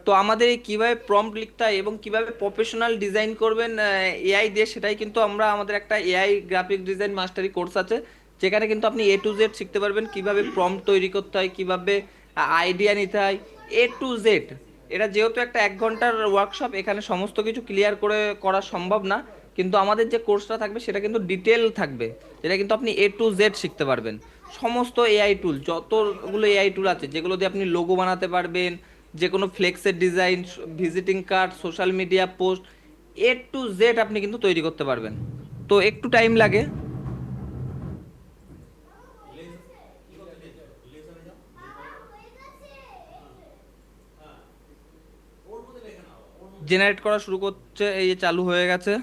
তো আমাদের এই কিভাবে প্রম্পট লিখতে হয় এবং কিভাবে প্রফেশনাল ডিজাইন করবেন এআই দিয়ে, সেটাই কিন্তু আমরা আমাদের একটা এআই গ্রাফিক ডিজাইন মাস্টারি কোর্স আছে, যেখানে কিন্তু আপনি A to Z শিখতে পারবেন কিভাবে প্রম্পট তৈরি করতে হয়, কিভাবে আইডিয়া নিতে হয়, A to Z। এটা যেহেতু একটা 1 ঘন্টার ওয়ার্কশপ, এখানে সমস্ত কিছু ক্লিয়ার করে করা সম্ভব না, কিন্তু আমাদের যে কোর্সটা থাকবে সেটা কিন্তু ডিটেল থাকবে, যেটা কিন্তু আপনি A to Z শিখতে পারবেন। সমস্ত এআই টুল, যতগুলো এআই টুল আছে যেগুলো দিয়ে আপনি লোগো বানাতে পারবেন, যে কোনো ফ্লেক্সের design, visiting card, social media post, A to Z আপনি কিন্তু তৈরি করতে পারবেন। তো একটু টাইম লাগে। জেনারেট করা শুরু করছে, এই যে চালু হয়ে গেছে।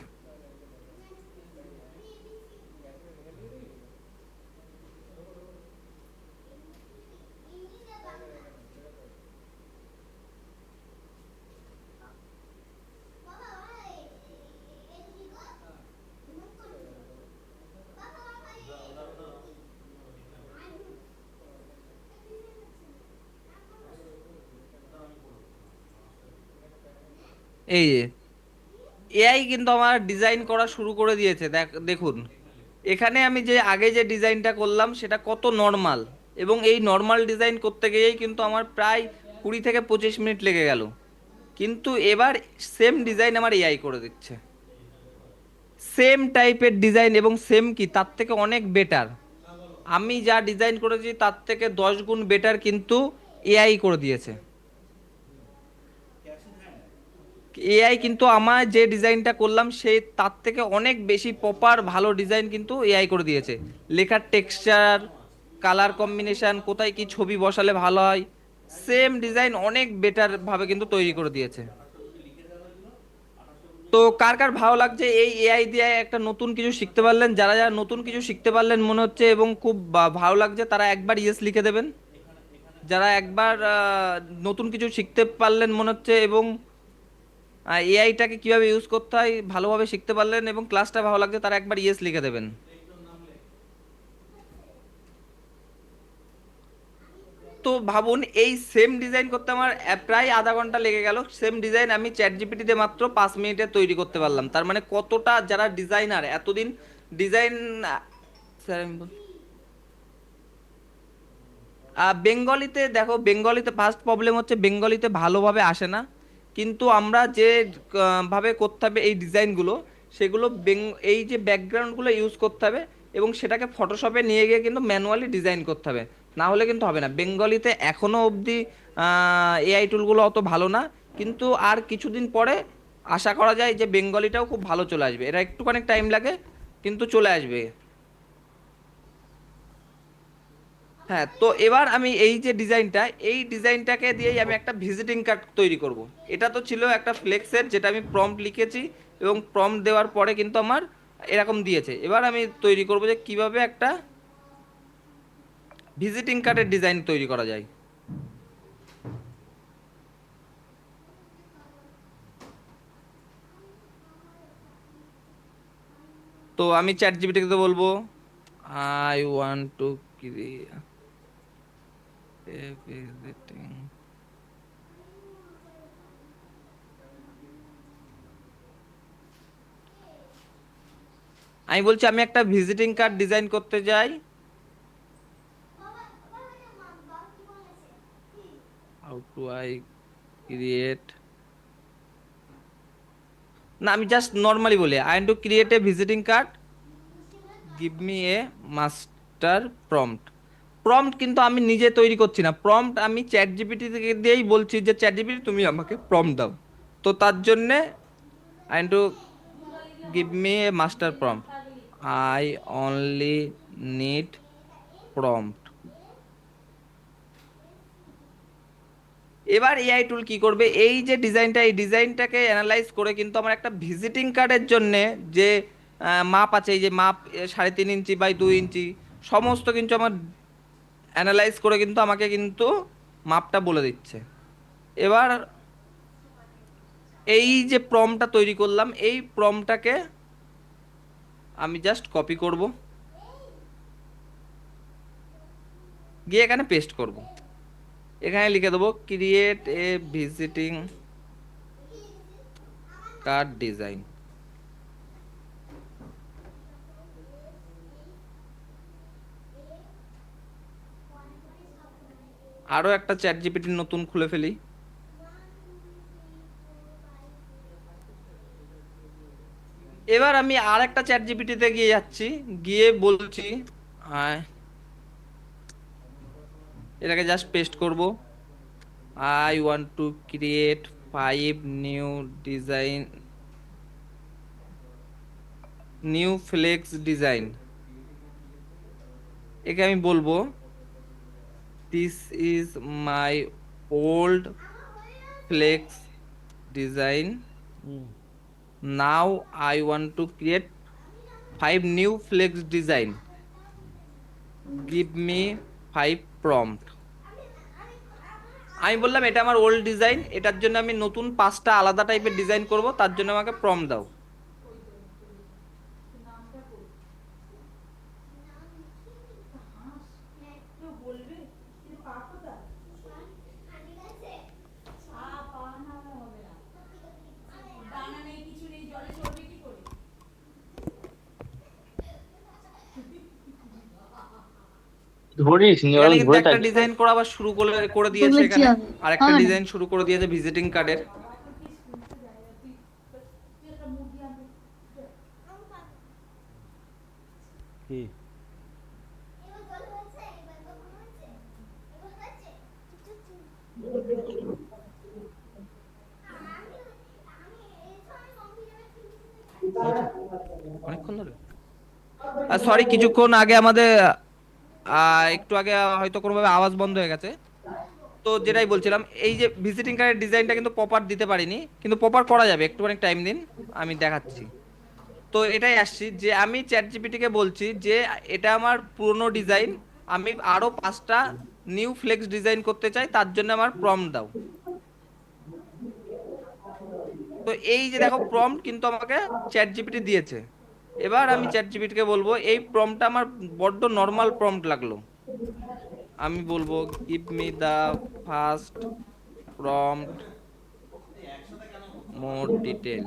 এই যে এআই কিন্তু আমার ডিজাইন করা শুরু করে দিয়েছে, দেখুন এখানে আমি যে আগে যে ডিজাইনটা করলাম সেটা কত নর্মাল, এবং এই নর্মাল ডিজাইন করতে গিয়েই কিন্তু আমার প্রায় 20 থেকে 25 মিনিট লেগে গেল। কিন্তু এবার সেম ডিজাইন আমার এআই করে দিচ্ছে, সেম টাইপের ডিজাইন, এবং সেম কি তার থেকে অনেক বেটার। আমি যা ডিজাইন করেছি তার থেকে 10 গুণ বেটার কিন্তু এআই করে দিয়েছে। এআই কিন্তু আমার যে ডিজাইনটা করলাম সেই তার থেকে অনেক বেশি প্রপার ভালো ডিজাইন কিন্তু এআই করে দিয়েছে। লেখার টেক্সচার, কালার কম্বিনেশন, কোথায় কি ছবি বসালে ভালো হয়, সেম ডিজাইন অনেক বেটার ভাবে কিন্তু তৈরি করে দিয়েছে। তো কার কার ভালো লাগছে এই এআই দিয়ে একটা নতুন কিছু শিখতে পারলেন? যারা যারা নতুন কিছু শিখতে পারলেন মনে হচ্ছে এবং খুব ভালো লাগছে, তারা একবার ইয়েস লিখে দেবেন। যারা একবার নতুন কিছু শিখতে পারলেন মনে হচ্ছে এবং এআইটাকে কিভাবে ইউজ করতে হয় ভালোভাবে শিখতে পারলেন এবং ক্লাসটা ভালো লাগছে, তারা একবার ইয়েস লিখে দেবেন। তো তো ভাবুন এই সেম ডিজাইন করতে আমার প্রায় আধা ঘন্টা লেগে গেল। সেম ডিজাইন আমি চ্যাট জিপিটিতে মাত্র 5 মিনিটে তৈরি করতে পারলাম। তার মানে কতটা যারা ডিজাইনার এতদিন ডিজাইন, স্যার আমি বেঙ্গলিতে দেখো, বেঙ্গলিতে ফার্স্ট প্রবলেম হচ্ছে বেঙ্গলিতে ভালোভাবে আসে না। কিন্তু আমরা যে ভাবে করতে হবে এই ডিজাইনগুলো, সেগুলো এই যে ব্যাকগ্রাউন্ডগুলো ইউজ করতে হবে এবং সেটাকে ফটোশপে নিয়ে গিয়ে কিন্তু ম্যানুয়ালি ডিজাইন করতে হবে, না হলে কিন্তু হবে না। বেঙ্গলিতে এখনো অবধি এআই টুলগুলো অত ভালো না, কিন্তু আর কিছুদিন পরে আশা করা যায় যে বেঙ্গলিটাও খুব ভালো চলে আসবে। এটা একটুখানি টাইম লাগে কিন্তু চলে আসবে। হ্যাঁ, তো এবার আমি এই যে ডিজাইনটা, এই ডিজাইনটাকে দিয়েই আমি একটা ভিজিটিং কার্ড তৈরি করব। এটা তো ছিল একটা ফ্লেক্সের, যেটা আমি প্রম্পট লিখেছি এবং প্রম্পট দেওয়ার পরে কিন্তু আমার এরকম দিয়েছে। এবার আমি তৈরি করব যে কিভাবে একটা ভিজিটিং কার্ডের ডিজাইন তৈরি করা যায়। তো আমি চ্যাট জিপিটিকে বলবো I want to create a visiting, আমি বলছি আমি একটা ভিজিটিং কার্ড ডিজাইন করতে যাই। হাউ টু আই ক্রিয়েট, না আমি জাস্ট নর্মালি বলি I want to create a visiting card, give me a master prompt. Prompt কিন্তু আমি নিজে তৈরি করছি না, প্রম্পট আমি চ্যাট জিপিটি থেকে দিয়েই বলছি যে চ্যাট জিপিটি তুমি আমাকে প্রম্পট দাও। তো তার জন্যে I want to give me a master prompt, I only need prompt. এবার এআই টুল কি করবে, এই যে ডিজাইনটা, এই ডিজাইনটাকে অ্যানালাইজ করে কিন্তু আমার একটা ভিজিটিং কার্ডের জন্য যে মাপ আছে, এই যে মাপ 3.5 ইঞ্চি বাই 2 ইঞ্চি, সমস্ত কিন্তু আমার অ্যানালাইজ করে কিন্তু আমাকে কিন্তু মাপটা বলে দিচ্ছে। এবার এই যে প্রমটা তৈরি করলাম, এই প্রমটাকে আমি জাস্ট কপি করব, গিয়ে এখানে পেস্ট করব। এখানে লিখে দেবো create a visiting card design. আরো একটা চ্যাট জিপিটি নতুন খুলে ফেলি। এবার আমি আর একটা চ্যাট জিপিটিতে গিয়ে যাচ্ছি, গিয়ে বলছি আহ, এটাকে জাস্ট পেস্ট করব, I want to create 5 new flex design. একে আমি বলবো this is my old flex design, now I want to create 5 new flex design, give me 5 prompt. আমি বললাম এটা আমার ওল্ড ডিজাইন, এটার জন্য আমি নতুন 5টা আলাদা টাইপের ডিজাইন করব, তার জন্য আমাকে প্রম্পট দাও। ধরিস নি এখানে ওরকম কিন্তু ধরে একটা থাকবে। ডিজাইন করা আবার শুরু করে করে দিয়েছে, এখানে আরেকটা ডিজাইন শুরু করে দিয়েছে ভিজিটিং কার্ডের। কি অনেকক্ষণ ধরে, সরি কিছুক্ষণ আগে আমাদের একটু আগে হয়তো কোনোভাবে আওয়াজ বন্ধ হয়ে গেছে। তো যেটাই বলছিলাম, এই যে ভিজিটিং কার্ডের ডিজাইনটা কিন্তু প্রপার দিতে পারিনি, কিন্তু প্রপার করা যাবে, একটুখানি টাইম দিন আমি দেখাচ্ছি। তো এটাই আসছি যে আমি চ্যাট জিপিটিকে বলছি যে এটা আমার পুরনো ডিজাইন, আমি আরো 5টা নিউ ফ্লেক্স ডিজাইন করতে চাই, তার জন্য আমার প্রম্পট দাও। তো এই যে দেখো প্রম্পট কিন্তু আমাকে চ্যাট জিপিটি দিয়েছে। এবার আমি চ্যাট জিপিটিকে বলবো এই প্রম্পটটা আমার বড্ড নর্মাল প্রম্পট লাগলো, আমি বলবো give me the first prompt more detail.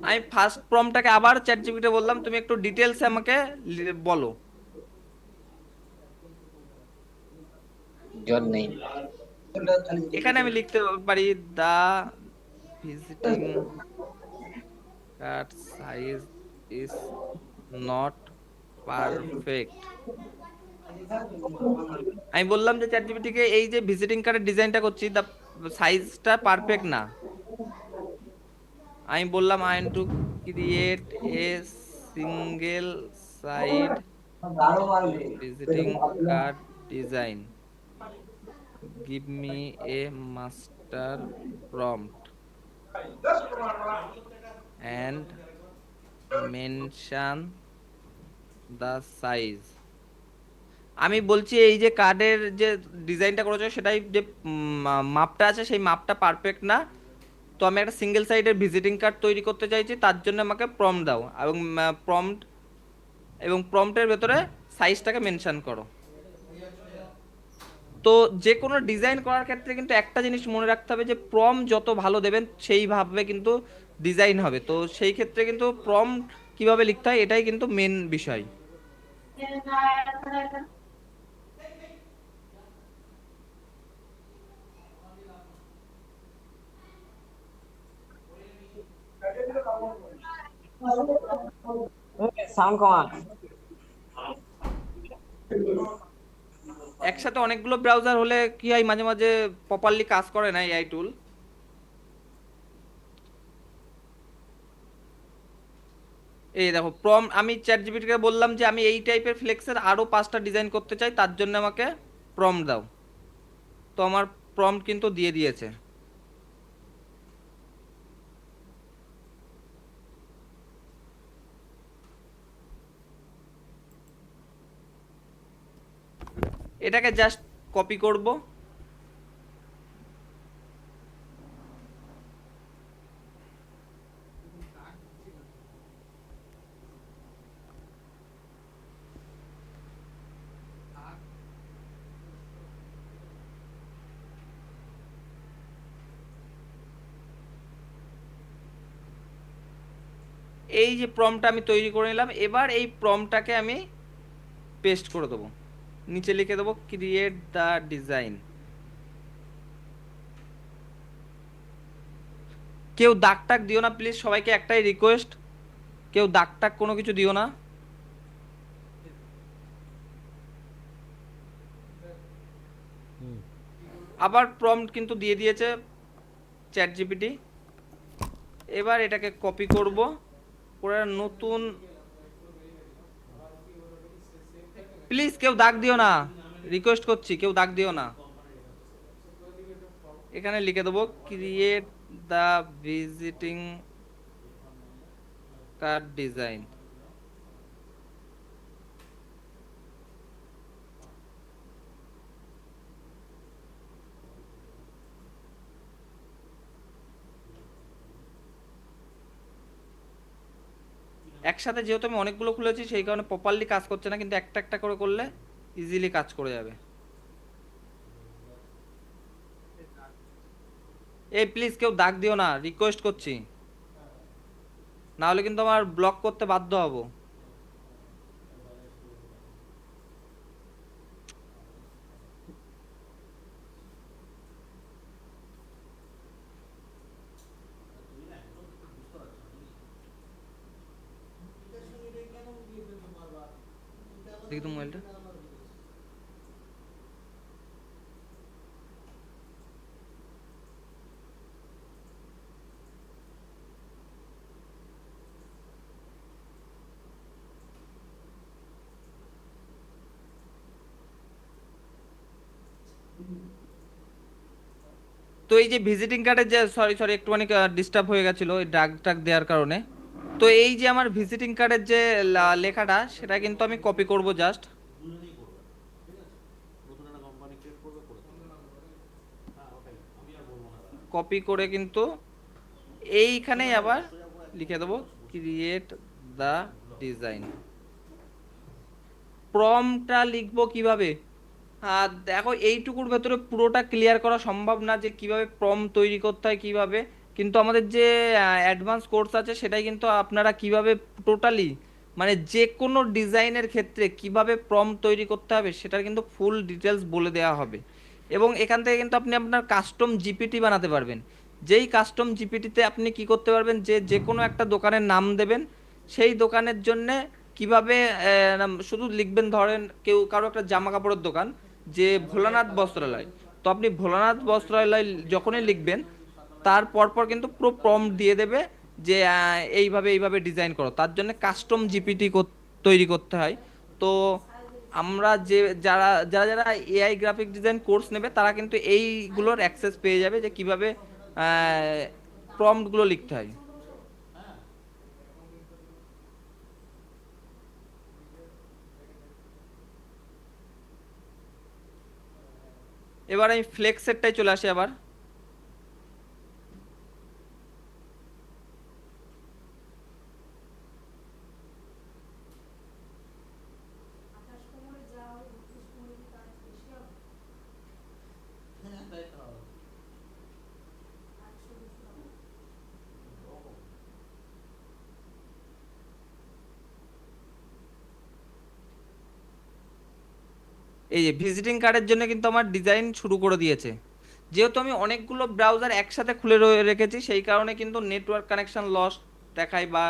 আমি ফার্স্ট প্রম্পটটাকে আবার চ্যাট জিপিটি বললাম তুমি একটু ডিটেলস আমাকে বলো। your name. এখানে আমি লিখতে পারি the visiting card size is not perfect. আমি বললাম যে চ্যাট জিপিটিকে এই যে ভিজিটিং কার্ডের ডিজাইনটা করছি দা সাইজটা পারফেক্ট না। আমি বললাম I to create a single side visiting card design, give me a master prompt and mention the size. আমি বলছি এই যে কার্ডের যে ডিজাইনটা করেছো সেটাই যে মাপটা আছে সেই মাপটা পারফেক্ট না। তো আমি একটা সিঙ্গেল সাইডের ভিজিটিং কার্ড তৈরি করতে চাইছি, তার জন্য আমাকে প্রম্পট দাও এবং প্রম্পট এবং প্রম্পটের ভেতরে সাইজটাকে মেনশন করো। তো যে কোনো ডিজাইন করার ক্ষেত্রে কিন্তু একটা জিনিস মনে রাখতে হবে যে প্রম্পট যত ভালো দেবেন সেইভাবে কিন্তু ডিজাইন হবে। তো সেই ক্ষেত্রে কিন্তু প্রম্পট কিভাবে লিখতে হয় এটাই কিন্তু মেন বিষয়। সাউন্ড কমান। একসাথে অনেকগুলো ব্রাউজার হলে কি হয় মাঝে মাঝে প্রপারলি কাজ করে না এআই টুল। এই দেখো আমি চ্যাট জিপিটিকে বললাম যে আমি এই টাইপের ফ্লেক্সের আরো 5টা ডিজাইন করতে চাই, তার জন্য আমাকে প্রম্পট দাও। তো আমার প্রম্পট কিন্তু দিয়ে দিয়েছে। এটাকে জাস্ট কপি করব, এই যে প্রম্পটটা আমি তৈরি করে নিলাম। এবার এই প্রম্পটটাকে আমি পেস্ট করে দেবো, নিচে লিখে দেবো ক্রিয়েট দ্য ডিজাইন। কেউ দাগ টাগ দিও না প্লিজ, সবাইকে একটাই রিকোয়েস্ট, কেউ দাগ টাগ কোনো কিছু দিও না। আবার প্রম্পট কিন্তু দিয়ে দিয়েছে চ্যাট জিপিটি। এবার এটাকে কপি করব করে নতুন, প্লিজ কেউ দাগ দিও না, রিকোয়েস্ট করছি কেউ দাগ দিও না। এখানে লিখে দেবো create the visiting card design. একসাথে যেহেতু আমি অনেকগুলো খুলেছি সেই কারণে প্রপারলি কাজ করছে না, কিন্তু একটা একটা করে করলে ইজিলি কাজ করে যাবে। এই প্লিজ কেউ দাগ দিও না, রিকোয়েস্ট করছি, না হলে কিন্তু আমার ব্লক করতে বাধ্য হব। দেখি তো মোবাইলটা। তো এই যে ভিজিটিং কার্ডের যে সরি সরি একটুখানি ডিস্টার্ব হয়ে গেছিল ওই ডাক টাক দেওয়ার কারণে। তো এই যে আমার ভিজিটিং কার্ডের যে লেখাটা সেটা কিন্তু আমি কপি করব জাস্ট, দুজনেই করবে, ঠিক আছে? নতুন একটা কোম্পানি ক্রিয়েট করবে, করে দেবে। হ্যাঁ ওটাই, আমি আর বলবো না দাদা। কপি করে কিন্তু এইখানেই আবার লিখে দেবো ক্রিয়েট দ্য ডিজাইন। প্রম্পটটা লিখবো কিভাবে? দেখো এইটুকুর ভেতরে পুরোটা ক্লিয়ার করা সম্ভব না যে কিভাবে প্রম্পট তৈরি করতে হয় কিভাবে, কিন্তু আমাদের যে অ্যাডভান্স কোর্স আছে সেটাই কিন্তু আপনারা কিভাবে টোটালি মানে যে কোনো ডিজাইনের ক্ষেত্রে কিভাবে প্রম্পট তৈরি করতে হবে সেটার কিন্তু ফুল ডিটেলস বলে দেওয়া হবে। এবং এখান থেকে কিন্তু আপনি আপনার কাস্টম জিপিটি বানাতে পারবেন। যেই কাস্টম জিপিটিতে আপনি কি করতে পারবেন, যে যে কোনো একটা দোকানের নাম দেবেন, সেই দোকানের জন্যে কিভাবে শুধু লিখবেন, ধরেন কেউ কারো একটা জামা কাপড়ের দোকান, যে ভোলানাথ বস্ত্রালয়, তো আপনি ভোলানাথ বস্ত্রালয় যখনই লিখবেন তার পরপর কিন্তু পুরো প্রম্পট দিয়ে দেবে যে এইভাবে এইভাবে ডিজাইন করো, তার জন্য কাস্টম জিপিটি তৈরি করতে হয়। তো আমরা যে যারা যারা যারা এআই গ্রাফিক ডিজাইন কোর্স নেবে তারা কিন্তু এইগুলোর অ্যাক্সেস পেয়ে যাবে যে কিভাবে প্রম্পটগুলো লিখতে হয়। এবার আমি ফ্লেক্সেরটাই চলে আসি আবার। হ্যাঁ তাই তো হবে। এই যে ভিজিটিং কার্ডের জন্য কিন্তু আমার ডিজাইন শুরু করে দিয়েছে। যেহেতু আমি অনেকগুলো ব্রাউজার একসাথে খুলে রেখেছি সেই কারণে কিন্তু নেটওয়ার্ক কানেকশন লস দেখায় বা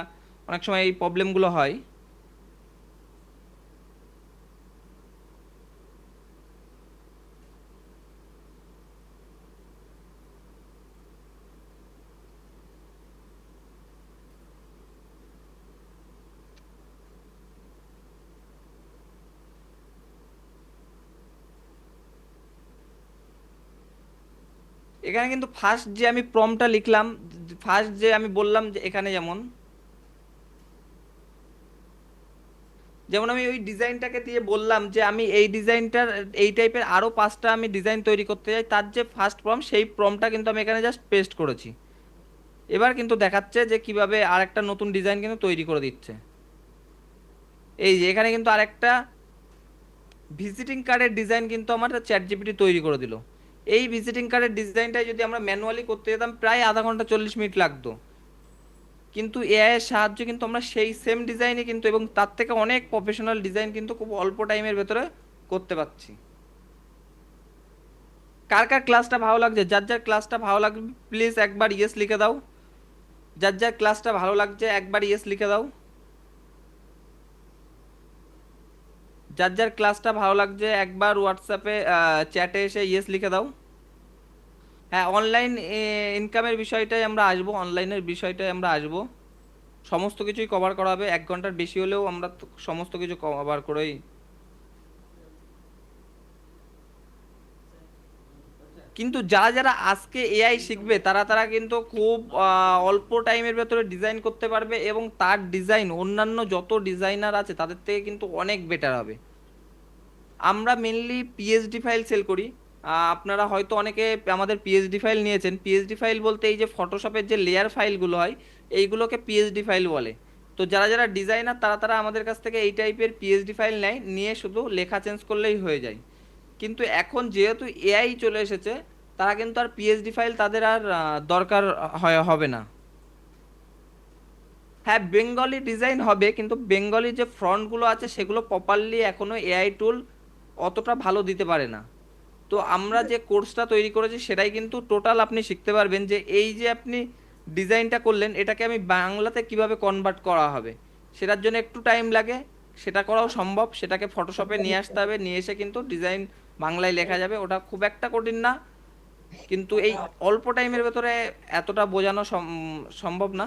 অনেক সময় এই প্রবলেমগুলো হয়। এখানে কিন্তু ফার্স্ট যে আমি প্রম্পটটা লিখলাম, ফার্স্ট যে আমি বললাম যে এখানে যেমন যেমন আমি ওই ডিজাইনটাকে দিয়ে বললাম যে আমি এই ডিজাইনটার এই টাইপের আরো 5টা আমি ডিজাইন তৈরি করতে চাই, তার যে ফার্স্ট প্রম্পট সেই প্রম্পটটা কিন্তু আমি এখানে জাস্ট পেস্ট করেছি। এবার কিন্তু দেখাচ্ছে যে কিভাবে আরেকটা নতুন ডিজাইন কিন্তু তৈরি করে দিচ্ছে। এই যে এখানে কিন্তু আরেকটা ভিজিটিং কার্ডের ডিজাইন কিন্তু আমার চ্যাট জিপিটি তৈরি করে দিল। এই ভিজিটিং কার্ডের ডিজাইনটাই যদি আমরা ম্যানুয়ালি করতে যেতাম প্রায় আধা ঘন্টা 40 মিনিট লাগতো, কিন্তু এআই এর সাহায্যে কিন্তু আমরা সেই সেম ডিজাইনই কিন্তু এবং তার থেকে অনেক প্রফেশনাল ডিজাইন কিন্তু খুব অল্প টাইমের ভেতরে করতে পারছি। কার কার ক্লাসটা ভালো লাগছে? যার যার ক্লাসটা ভালো লাগবে প্লিজ একবার ইয়েস লিখে দাও। যার যার ক্লাসটা ভালো লাগছে একবার ইয়েস লিখে দাও। যার যার ক্লাসটা ভালো লাগছে একবার হোয়াটসঅ্যাপে চ্যাটে এসে ইয়েস লিখে দাও। হ্যাঁ, অনলাইন ইনকামের বিষয়টাই আমরা আসবো, অনলাইনের বিষয়টাই আমরা আসবো। সমস্ত কিছুই কভার করা হবে, 1 ঘন্টার বেশি হলেও আমরা সমস্ত কিছু কভার করেই। কিন্তু যারা যারা আজকে এআই শিখবে তারা তারা কিন্তু খুব অল্প টাইমের ভেতরে ডিজাইন করতে পারবে এবং তার ডিজাইন অন্যান্য যত ডিজাইনার আছে তাদের থেকে কিন্তু অনেক বেটার হবে। আমরা মেনলি পিএইচডি ফাইল সেল করি। আপনারা হয়তো অনেকে আমাদের পিএইচডি ফাইল নিয়েছেন। পিএইচডি ফাইল বলতে এই যে ফটোশপের যে লেয়ার ফাইলগুলো হয় এইগুলোকে পিএইচডি ফাইল বলে। তো যারা যারা ডিজাইনার তারা তারা আমাদের কাছ থেকে এই টাইপের পিএইচডি ফাইল নেয়, নিয়ে শুধু লেখা চেঞ্জ করলেই হয়ে যায়। কিন্তু এখন যেহেতু এআই চলে এসেছে তারা কিন্তু আর পিএইচডি ফাইল তাদের আর দরকার হবে না। হ্যাঁ, বেঙ্গলি ডিজাইন হবে কিন্তু বেঙ্গলি যে ফ্রন্টগুলো আছে সেগুলো প্রপারলি এখনো এআই টুল অতটা ভালো দিতে পারে না। তো আমরা যে কোর্সটা তৈরি করেছি সেটাই কিন্তু টোটাল আপনি শিখতে পারবেন যে এই যে আপনি ডিজাইনটা করলেন এটাকে আমি বাংলাতে কিভাবে কনভার্ট করা হবে। সেটার জন্য একটু টাইম লাগে, সেটা করাও সম্ভব। সেটাকে ফটোশপে নিয়ে আসতে হবে, নিয়ে এসে কিন্তু ডিজাইন বাংলায় লেখা যাবে, ওটা খুব একটা কঠিন না। কিন্তু এই অল্প টাইমের ভেতরে এতটা বোঝানো সম্ভব না।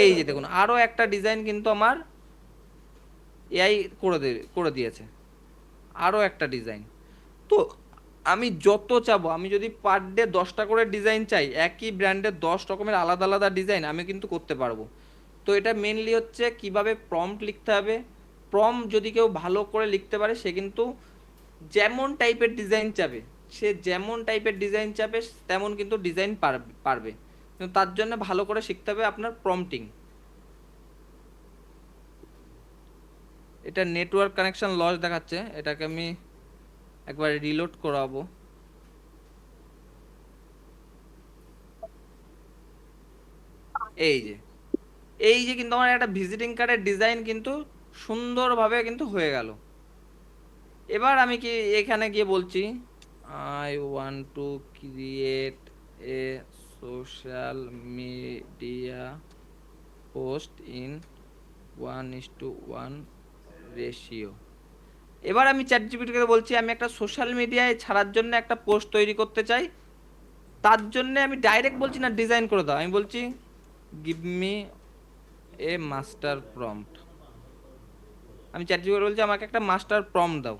এই যে দেখুন আরো একটা ডিজাইন কিন্তু আমার এআই করে দিয়েছে, আরো একটা ডিজাইন। তো আমি যত চাবো, আমি যদি পার ডে 10টা করে ডিজাইন চাই, একই ব্র্যান্ডের 10 রকমের আলাদা আলাদা ডিজাইন আমি কিন্তু করতে পারবো। তো এটা মেনলি হচ্ছে কিভাবে প্রম্পট লিখতে হবে। প্রম্পট যদি কেউ ভালো করে লিখতে পারে সে কিন্তু যেমন টাইপের ডিজাইন চাবে, সে যেমন টাইপের ডিজাইন চাবে তেমন কিন্তু ডিজাইন পারবে। কিন্তু তার জন্য ভালো করে শিখতে হবে আপনার প্রম্পটিং। এটা নেটওয়ার্ক কানেকশন লস দেখাচ্ছে, এটাকে আমি একবার রিলোড করাবো। এই যে এই যে কিন্তু আমার একটা ভিজিটিং কার্ডের ডিজাইন কিন্তু সুন্দরভাবে কিন্তু হয়ে গেল। এবার আমি কি এখানে গিয়ে বলছি I want to create a social media post in 1:1 ratio. এবার আমি চ্যাট জিপিটিকে বলছি আমি একটা সোশ্যাল মিডিয়ায় ছাড়ার জন্য একটা পোস্ট তৈরি করতে চাই, তার জন্য আমি ডাইরেক্ট বলছি না ডিজাইন করে দাও, আমি বলছি give me a master prompt. আমি চ্যাট জিপিটি বলছি আমাকে একটা মাস্টার প্রম্পট দাও।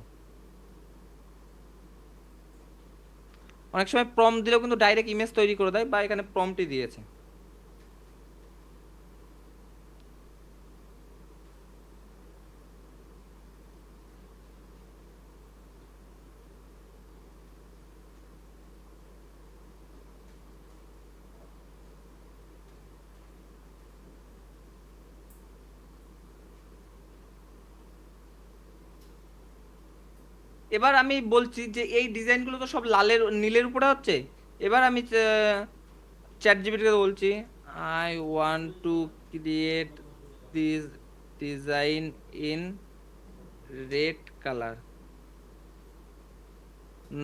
অনেক সময় প্রম্পট দিলেও কিন্তু ডাইরেক্ট ইমেজ তৈরি করে দেয়, বা এখানে প্রম্পটই দিয়েছে। এবার আমি বলছি যে এই ডিজাইনগুলো তো সব লালের নীলের উপরে হচ্ছে। এবার আমি চ্যাট জিপিটিকে বলছি I want to create this design in red colour,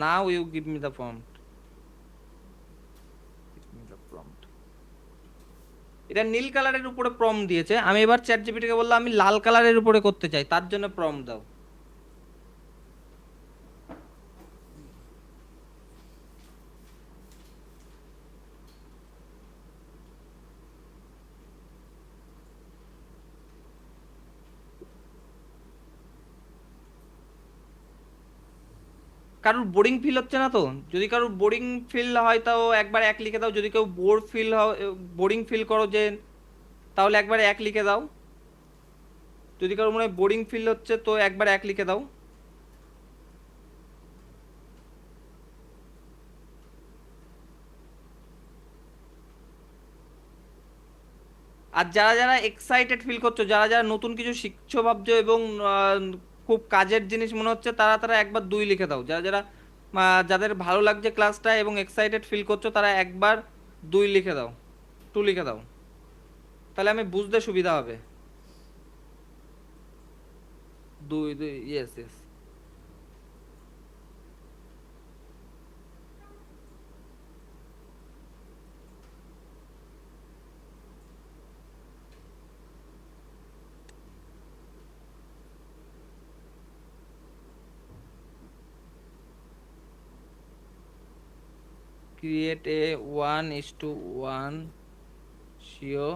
now you give me the prompt. এটা নীল কালারের উপরে প্রম্পট দিয়েছে, আমি এবার চ্যাট জিপিটিকে বললাম আমি লাল কালারের উপরে করতে চাই, তার জন্য প্রম্পট দাও। কারোর বোরিং ফিল হচ্ছে না তো? যদি কারোর বোরিং ফিল হয় তাও একবার এক লিখে দাও, যদি কেউ বোরিং ফিল করো যে, তাহলে একবার এক লিখে দাও। যদি কারোর মনে হয় বোরিং ফিল হচ্ছে তো একবার এক লিখে দাও। আর যারা যারা এক্সাইটেড ফিল করছো, যারা যারা নতুন কিছু শিখছো ভাবছো এবং খুব কাজের জিনিস মনে হচ্ছে, তারা তারা একবার 2 লিখে দাও। যারা যারা যাদের ভালো লাগছে ক্লাসটা এবং এক্সাইটেড ফিল করছো, তারা একবার 2 লিখে দাও, 2 লিখে দাও, তাহলে আমি বুঝতে সুবিধা হবে। 2 2, ইয়েস ইয়েস। ক্রিয়েট এ 1:1 সিও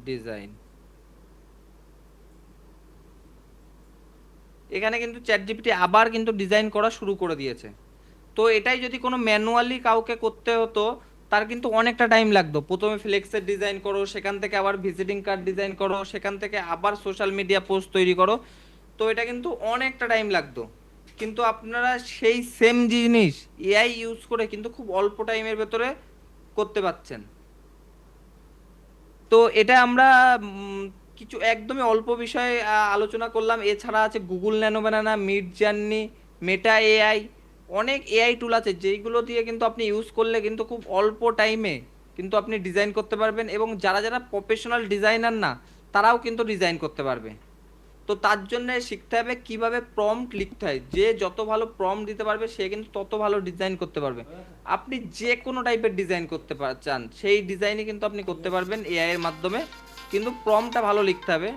ডিজাইন। এখানে কিন্তু চ্যাট জিপিটি আবার কিন্তু ডিজাইন করা শুরু করে দিয়েছে। তো এটাই যদি কোনো ম্যানুয়ালি কাউকে করতে হতো, তার কিন্তু অনেকটা টাইম লাগতো। প্রথমে ফ্লেক্সের ডিজাইন করো, সেখান থেকে আবার ভিজিটিং কার্ড ডিজাইন করো, সেখান থেকে আবার সোশ্যাল মিডিয়া পোস্ট তৈরি করো, তো এটা কিন্তু অনেকটা টাইম লাগতো। কিন্তু আপনারা সেই সেম জিনিস এআই ইউজ করে কিন্তু খুব অল্প টাইমের ভেতরে করতে পারছেন। তো এটা আমরা উম, কিছু একদমই অল্প বিষয়ে আলোচনা করলাম। এছাড়া আছে Google nano banana, mid journey, Meta AI, অনেক এআই টুল আছে যেইগুলো দিয়ে কিন্তু আপনি ইউজ করলে কিন্তু খুব অল্প টাইমে কিন্তু আপনি ডিজাইন করতে পারবেন, এবং যারা যারা প্রফেশনাল ডিজাইনার না, তারাও কিন্তু ডিজাইন করতে পারবে। তো তার জন্য শিখতে হবে কিভাবে প্রম্পট লিখতে হয়। যে যত ভালো প্রম্পট দিতে পারবে সে কিন্তু তত ভালো ডিজাইন করতে পারবে। আপনি যে কোনো টাইপের ডিজাইন করতে চান, সেই ডিজাইনই কিন্তু আপনি করতে পারবেন এআই এর মাধ্যমে, কিন্তু প্রম্পটটা ভালো লিখতে হবে।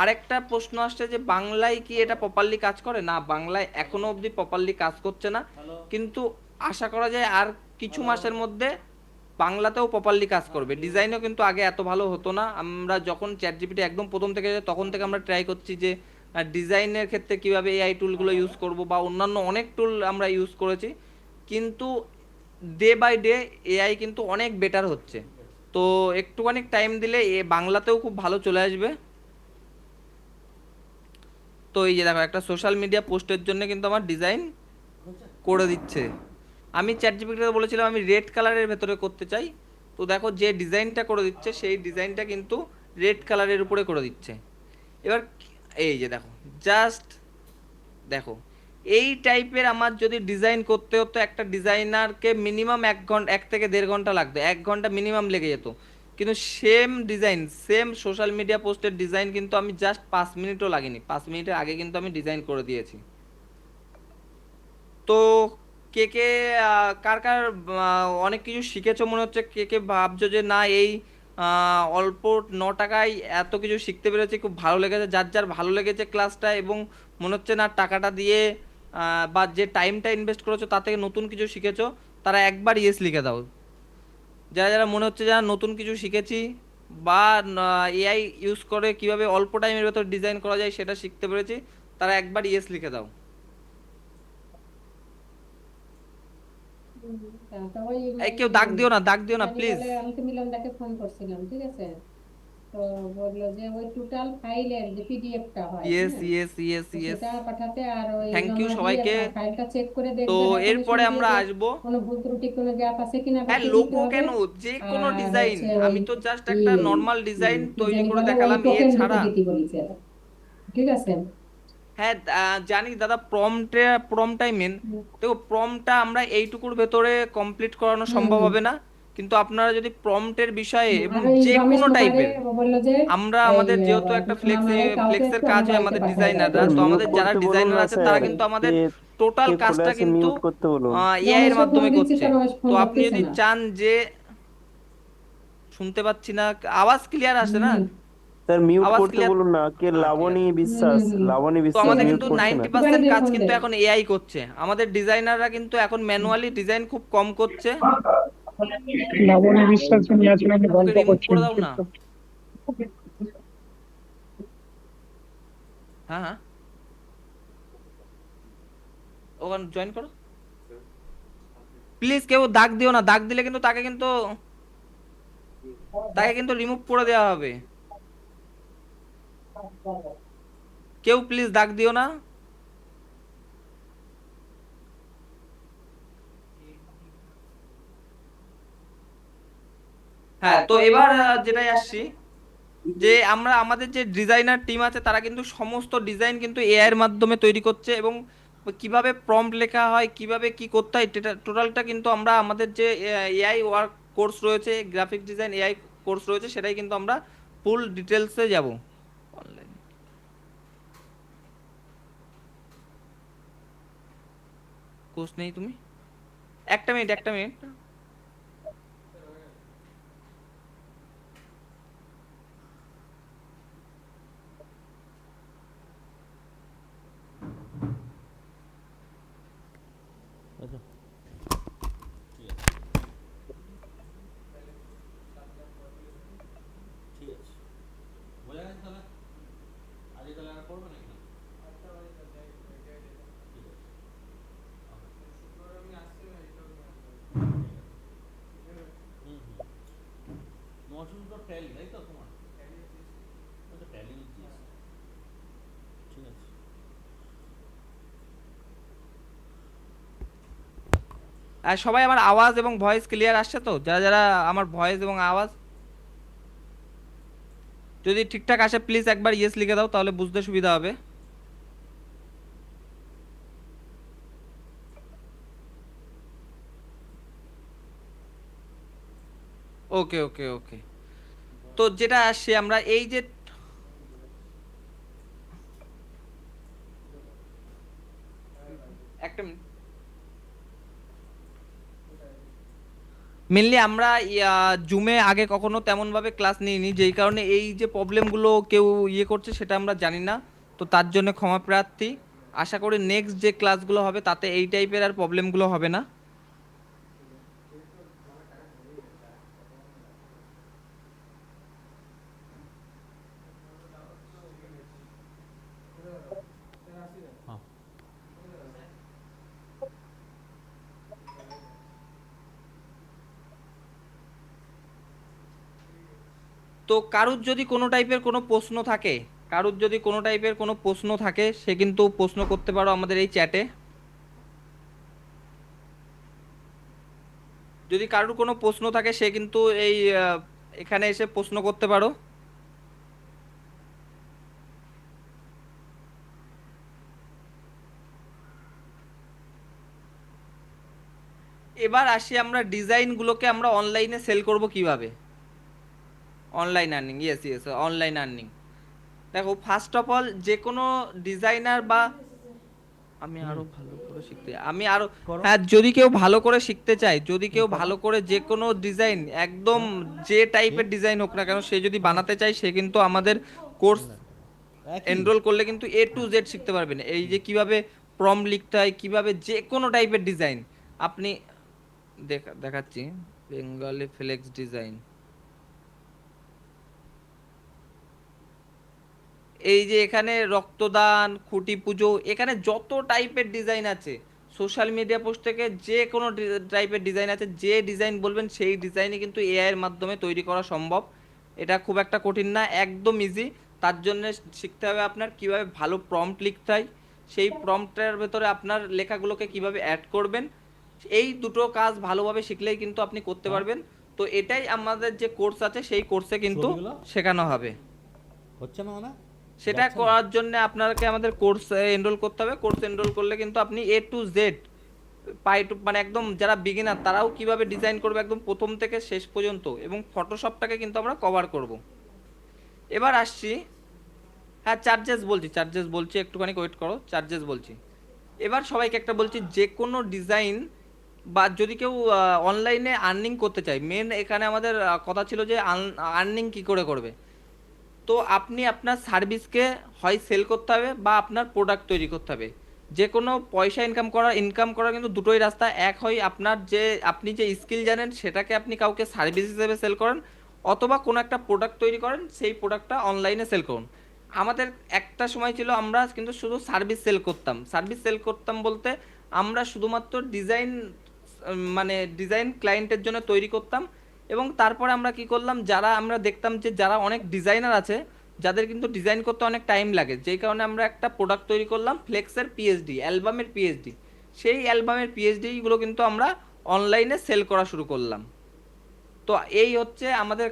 আরেকটা প্রশ্ন আসছে যে বাংলায় কি এটা প্রপারলি কাজ করে? না, বাংলায় এখনো অবধি প্রপারলি কাজ করছে না, কিন্তু আশা করা যায় আর কিছু মাসের মধ্যে বাংলাতেও প্রপারলি কাজ করবে। ডিজাইনও কিন্তু আগে এত ভালো হতো না। আমরা যখন চ্যাট জিপিটি একদম প্রথম থেকে, তখন থেকে আমরা ট্রাই করছি যে ডিজাইনের ক্ষেত্রে কিভাবে এআই টুলগুলো ইউজ করব, বা অন্যান্য অনেক টুল আমরা ইউজ করেছি, কিন্তু ডে বাই ডে এআই কিন্তু অনেক বেটার হচ্ছে। তো একটুখানি টাইম দিলে এ বাংলাতেও খুব ভালো চলে আসবে। তো এই যে দেখো, একটা সোশ্যাল মিডিয়া পোস্টের জন্য কিন্তু আমার ডিজাইন করে দিচ্ছে। আমি চ্যাট জিপিটিতে বলেছিলাম আমি রেড কালারের ভেতরে করতে চাই, তো দেখো যে ডিজাইনটা করে দিচ্ছে সেই ডিজাইনটা কিন্তু রেড কালারের উপরে করে দিচ্ছে। এবার এই যে দেখো, জাস্ট দেখো, এই টাইপের আমার যদি ডিজাইন করতে হতো, একটা ডিজাইনারকে মিনিমাম 1 ঘন্টা, 1 থেকে 1.5 ঘন্টা লাগতো, 1 ঘন্টা মিনিমাম লেগে যেত। কিন্তু same design, same social media পোস্টের ডিজাইন কিন্তু আমি জাস্ট 5 মিনিটও লাগেনি, 5 মিনিটের আগে কিন্তু আমি ডিজাইন করে দিয়েছি। তো কে কে কার কার অনেক কিছু শিখেছো মনে হচ্ছে, কে কে ভাবছো যে না এই অল্প 9 টাকায় এত কিছু শিখতে পেরেছি, খুব ভালো লেগেছে, যার যার ভালো লেগেছে ক্লাসটা, এবং মনে হচ্ছে না টাকাটা দিয়ে বা যে টাইমটা ইনভেস্ট করেছো তা থেকে নতুন কিছু শিখেছো, তারা একবার ইয়েস লিখে দাও। যারা যারা মনে হচ্ছে যারা নতুন কিছু শিখেছি বা এআই ইউজ করে কিভাবে অল্প টাইমের ভেতর ডিজাইন করা যায় সেটা শিখতে পেরেছি, তারা একবার ইয়েস লিখে দাও। তো ওই এই কেউ দাগ দিও না, দাগ দিও না জানি প্লিজ। বলে, আমি তো মিলনদাকে ফোন করছিলাম, ঠিক আছে? তো বললো যে ওই টোটাল ফাইলের যে পিডিএফটা হয়, ইয়েস হ্যাঁ, ইয়েস ইয়েস তো ইয়েস, সেটা পাঠাতে, আর ওই থ্যাংক ইউ জমা দিয়ে সবাইকে। ফাইলটা চেক করে তো দেখবে, এরপরে ডকুমেন্টেশন দিয়ে আমরা যে আসবো, কোনো ভুল ত্রুটি কোনো গ্যাপ আছে কিনা হ্যাঁ পাঠিয়ে দিতে লোগো হবে। কেন, যে কোনো আর ডিজাইন, হচ্ছে ওই আমি তো জাস্ট ই একটা নর্মাল ডিজাইন কি তৈরি জানি করে বলে, ওই দেখালাম টোকেন দিতে এছাড়া। দিতে বলেছে, ঠিক আছে? হ্যাঁ জানি দাদা, প্রমটাই মেন। দেখো প্রমটা আমরা এইটুকুর ভেতরে কমপ্লিট করানো হুম সম্ভব হুম হবে না, কিন্তু আপনারা যদি প্রম্পটের বিষয়ে এবং আর ওই যে রমেশ কোনো কুমারে টাইপের, বললো যে আমরা এই আমাদের যেহেতু একটা মামারে কাউকে ফ্লেক্সের একটু কাজ হয় বাড়িতে আমাদের পাঠায় দাও, ডিজাইনাররা, ঠিক স্যার তো আছে? মিউট আমাদের যারা করতে বলুন ডিজাইনার না আছে তারা স্যার, কিন্তু কে আমাদের টোটাল কে খুলে কাজটা আছে কিন্তু মিউট করতে বলুন। এআই এর রমেশকে ফোন মাধ্যমে দিচ্ছি করছে। তো রমেশ ফোন তো আপনি ধরতেছে যদি না। চান যে, শুনতে পাচ্ছি না, আওয়াজ ক্লিয়ার আসে না, হুম স্যার মিউট আওয়াজ করতে ক্লিয়ার। বলুন না, কে হ্যাঁ ঠিক লাবণী আছে। বিশ্বাস, লাবণী তো বিশ্বাস আমাদের এবার মিউট কিন্তু করছে না। 90% দিয়ে কাজ ফোন কিন্তু দে। এখন এআই করছে, আমাদের ডিজাইনাররা কিন্তু এখন ম্যানুয়ালি ডিজাইন খুব কম করছে। লাবণী বিশ্বাস যিনি আছেন, আপনি ওকে গল্প রিমুভ করছেন করে দাও না। চুপচাপ। হ্যাঁ হ্যাঁ, ওখানে জয়েন করো প্লিজ। কেউ দাগ দিও না, দাগ দিলে কিন্তু তাকে কিন্তু রিমুভ করে দেওয়া হবে। কেউ প্লিজ দাগ দিও না। হ্যাঁ, তো এবার যেটাই আসছি, যে আমরা আমাদের যে ডিজাইনার টিম আছে তারা কিন্তু সমস্ত ডিজাইন কিন্তু এআই এর মাধ্যমে তৈরি করছে, এবং কিভাবে প্রম্পট লেখা হয়, কিভাবে কি করতে হয়, টোটালটা কিন্তু আমরা আমাদের যে এআই ওয়ার্ক কোর্স রয়েছে, গ্রাফিক ডিজাইন এআই কোর্স রয়েছে, সেটাই কিন্তু আমরা ফুল ডিটেলসে যাব অনলাইন। কোর্স নেই তুমি, একটা মিনিট একটা মিনিট। আচ্ছা ঠিক আছে, ঠিক আছে, বোঝা গেছে তাহলে। আজকে তাহলে আর করবে না এখানে? ঠিক আছে, হুম হুম। মশরুম তো ট্যালি তাই তো তোমার? আচ্ছা ট্যালি উইথ জিএসটি, ঠিক আছে। আর সবাই আমার আওয়াজ এবং ভয়েস ক্লিয়ার আসছে তো? যারা যারা আমার ভয়েস এবং আওয়াজ যদি ঠিকঠাক আসে প্লিজ একবার ইয়েস লিখে দাও, তাহলে বুঝতে সুবিধা হবে। ওকে ওকে ওকে, তো যেটা আসছে আমরা এই যে একটা মেনলি আমরা জুমে আগে কখনো তেমন ভাবে ক্লাস নিইনি, যেই কারণে এই যে প্রবলেমগুলো কেউ করছে সেটা আমরা জানি না। তো তার জন্য ক্ষমা প্রার্থী। আশা করি নেক্সট যে ক্লাসগুলো হবে তাতে এই টাইপের আর প্রবলেমগুলো হবে না। হ্যাঁ তো কারুর যদি কোনো টাইপের কোনো প্রশ্ন থাকে, সে কিন্তু প্রশ্ন করতে পারো আমাদের এই চ্যাটে। যদি কারুর কোনো প্রশ্ন থাকে সে কিন্তু এই এখানে এসে প্রশ্ন করতে পারো। এবার আসি আমরা ডিজাইনগুলোকে আমরা অনলাইনে সেল করব কিভাবে। Online earning, yes yes, online earning. দেখো ফার্স্ট অফ অল যে কোনো ডিজাইনার বা আমি আরো ভালো করে শিখতে আমি আরো করো। হ্যাঁ, যদি কেউ ভালো করে শিখতে চায়, যদি কেউ ভালো করে যে কোনো ডিজাইন একদম যে টাইপের ডিজাইন হোক না কেন সে যদি বানাতে চায়, সে কিন্তু আমাদের কোর্স একই এনরোল করলে কিন্তু A to Z শিখতে পারবেন। এই যে কিভাবে প্রম্পট লিখতে হয়, কিভাবে যে কোনো টাইপের ডিজাইন আপনি দেখাচ্ছি। বেঙ্গলি ফ্লেক্স ডিজাইন, এই যে এখানে রক্তদান, খুঁটি পুজো, এখানে যত টাইপের ডিজাইন আছে, সোশ্যাল মিডিয়া পোস্ট থেকে যে কোনো টাইপের ডিজাইন আছে, যে ডিজাইন বলবেন সেই ডিজাইনই কিন্তু এআই এর মাধ্যমে তৈরি করা সম্ভব। এটা খুব একটা কঠিন না, একদম ইজি। তার জন্য শিখতে হবে আপনার কিভাবে ভালো প্রম্পট লিখতে হয়, সেই প্রম্পটের ভেতরে আপনার লেখাগুলোকে কিভাবে অ্যাড করবেন। এই দুটো কাজ ভালোভাবে শিখলেই কিন্তু আপনি করতে পারবেন। তো এটাই আমাদের যে কোর্স আছে সেই কোর্সে কিন্তু ছবিগুলো শেখানো হবে। হচ্ছে না মানে সেটা যাচ্ছে না? করার জন্য আপনাকে আমাদের কোর্স এনরোল করতে হবে। কোর্স এনরোল করলে কিন্তু আপনি A to Z পাই টু মানে একদম যারা বিগিনার তারাও কিভাবে ডিজাইন করবে একদম প্রথম থেকে শেষ পর্যন্ত, এবং ফটোশপটাকে কিন্তু আমরা কভার করব। এবার আসছি, হ্যাঁ চার্জেস বলছি, একটুখানি ওয়েট করো, চার্জেস বলছি। এবার সবাইকে একটা বলছি, যে কোনো ডিজাইন বা যদি কেউ অনলাইনে আর্নিং করতে চায়, মেন এখানে আমাদের কথা ছিল যে আর্নিং কি করে করবে। তো আপনি আপনার সার্ভিসকে হয় সেল করতে হবে বা আপনার প্রোডাক্ট তৈরি করতে হবে। যে কোনো পয়সা ইনকাম করার কিন্তু দুটোই রাস্তা। এক হয় আপনার যে আপনি যে স্কিল জানেন সেটাকে আপনি কাউকে সার্ভিস হিসেবে সেল করেন, অথবা কোনো একটা প্রোডাক্ট তৈরি করেন, সেই প্রোডাক্টটা অনলাইনে সেল করুন। আমাদের একটা সময় ছিল আমরা কিন্তু শুধু সার্ভিস সেল করতাম বলতে আমরা শুধুমাত্র ডিজাইন মানে ডিজাইন ক্লায়েন্টের জন্য তৈরি করতাম। এবং তারপরে আমরা কি করলাম, যারা আমরা দেখতাম যে যারা অনেক ডিজাইনার আছে যাদের কিন্তু ডিজাইন করতে অনেক টাইম লাগে, যেই কারণে আমরা একটা প্রোডাক্ট তৈরি করলাম ফ্লেক্সের পিএইচডি, অ্যালবামের পিএইচডি। সেই অ্যালবামের পিএইচডিগুলো কিন্তু আমরা অনলাইনে সেল করা শুরু করলাম। তো এই হচ্ছে আমাদের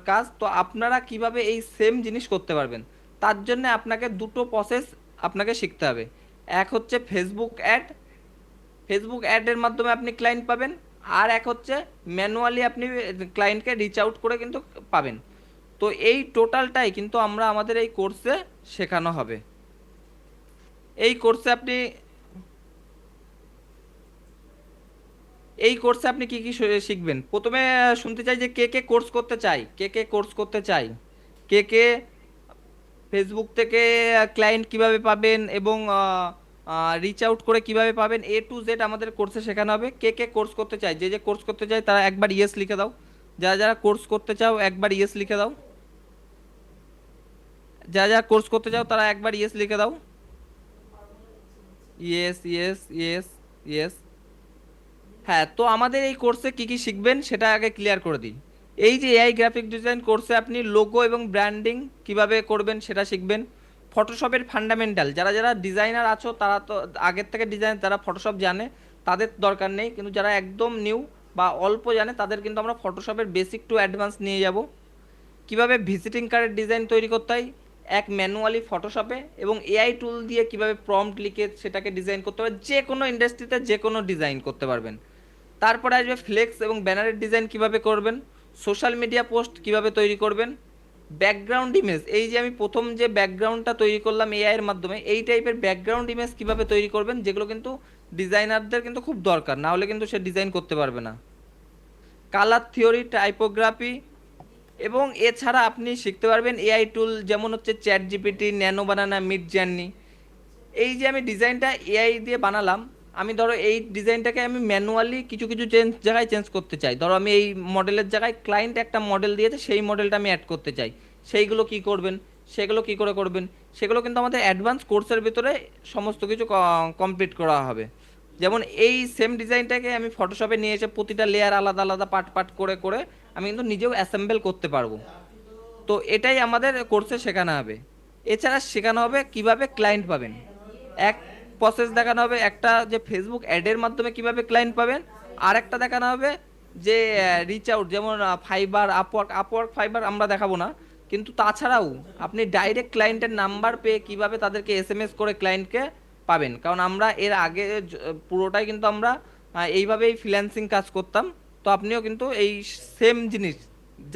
কাজ। তো আপনারা কিভাবে এই সেম জিনিস করতে পারবেন, তার জন্য আপনাকে দুটো প্রসেস আপনাকে শিখতে হবে। এক হচ্ছে ফেসবুক অ্যাডের মাধ্যমে আপনি ক্লায়েন্ট পাবেন, আর এক হচ্ছে ম্যানুয়ালি আপনি ক্লায়েন্টকে রিচ আউট করে কিন্তু পাবেন। তো এই টোটালটাই কিন্তু আমরা আমাদের এই কোর্সে শেখানো হবে। এই কোর্সে আপনি কি কি শিখবেন প্রথমে শুনতে চাই যে কে কে কোর্স করতে চাই, কে কে ফেসবুক থেকে ক্লায়েন্ট কিভাবে পাবেন এবং রিচ আউট করে কিভাবে পাবেন, A to Z আমাদের কোর্সে শেখানো হবে। কে কে কোর্স করতে চায়, যে কোর্স করতে চায় তারা একবার ইয়েস লিখে দাও। যারা যারা কোর্স করতে চাও একবার ইয়েস লিখে দাও। যারা যারা কোর্স করতে চাও তারা একবার ইয়েস লিখে দাও। Yes yes yes yes. হ্যাঁ, তো আমাদের এই কোর্সে কি কি শিখবেন সেটা আগে ক্লিয়ার করে দিই। এই যে এআই গ্রাফিক ডিজাইন কোর্সে আপনি লোগো এবং ব্র্যান্ডিং কিভাবে করবেন সেটা শিখবেন। ফটোশপের ফান্ডামেন্টাল, যারা যারা ডিজাইনার আছো তারা তো আগের থেকে ডিজাইন, যারা ফটোশপ জানে তাদের দরকার নেই, কিন্তু যারা একদম নিউ বা অল্প জানে তাদের কিন্তু আমরা ফটোশপের বেসিক টু অ্যাডভান্স নিয়ে যাব। কিভাবে ভিজিটিং কার্ডের ডিজাইন তৈরি করতে হয় এক ম্যানুয়ালি ফটোশপে, এবং এআই টুল দিয়ে কিভাবে প্রম্পট লিখে সেটাকে ডিজাইন করতে হবে, যে কোনো ইন্ডাস্ট্রিতে যে কোনো ডিজাইন করতে পারবেন। তারপরে আসবে ফ্লেক্স এবং ব্যানারের ডিজাইন কিভাবে করবেন, সোশ্যাল মিডিয়া পোস্ট কিভাবে তৈরি করবেন, ব্যাকগ্রাউন্ড ইমেজ, এই যে আমি প্রথম যে ব্যাকগ্রাউন্ডটা তৈরি করলাম এআই এর মাধ্যমে, এই টাইপের ব্যাকগ্রাউন্ড ইমেজ কিভাবে তৈরি করবেন, যেগুলো কিন্তু ডিজাইনারদের কিন্তু খুব দরকার, না হলে কিন্তু সে ডিজাইন করতে পারবে না। কালার থিওরি, টাইপোগ্রাফি, এবং এছাড়া আপনি শিখতে পারবেন এআই টুল যেমন হচ্ছে চ্যাট জিপিটি, ন্যানো বানানা, মিড জার্নি। এই যে আমি ডিজাইনটা এআই দিয়ে বানালাম, আমি ধরো এই ডিজাইনটাকে আমি ম্যানুয়ালি কিছু কিছু জায়গায় চেঞ্জ করতে চাই। ধরো আমি এই মডেলের জায়গায় ক্লায়েন্ট একটা মডেল দিয়েছে, সেই মডেলটা আমি অ্যাড করতে চাই, সেইগুলো কি করবেন, সেগুলো কি করে করবেন, সেগুলো কিন্তু আমাদের অ্যাডভান্স কোর্সের ভিতরে সমস্ত কিছু কমপ্লিট করা হবে। যেমন এই সেম ডিজাইনটাকে আমি ফটোশপে নিয়ে এসে প্রতিটা লেয়ার আলাদা আলাদা পার্ট পার্ট করে করে আমি কিন্তু নিজেও অ্যাসেম্বল করতে পারবো। তো এটাই আমাদের কোর্সে শেখানো হবে। এছাড়া শেখানো হবে কিভাবে ক্লায়েন্ট পাবেন। এক প্রসেস দেখানো হবে একটা, যে ফেসবুক অ্যাডের মাধ্যমে কিভাবে ক্লায়েন্ট পাবেন, আর একটা দেখানো হবে যে রিচ আউট, যেমন ফাইবার, আপওয়ার্ক ফাইবার আমরা দেখাবো না, কিন্তু তাছাড়াও আপনি ডাইরেক্ট ক্লায়েন্টের নাম্বার পেয়ে কিভাবে তাদেরকে এসএমএস করে ক্লায়েন্টকে পাবেন। কারণ আমরা এর আগে পুরোটাই কিন্তু আমরা এইভাবেই ফ্রিল্যান্সিং কাজ করতাম। তো আপনিও কিন্তু এই সেম জিনিস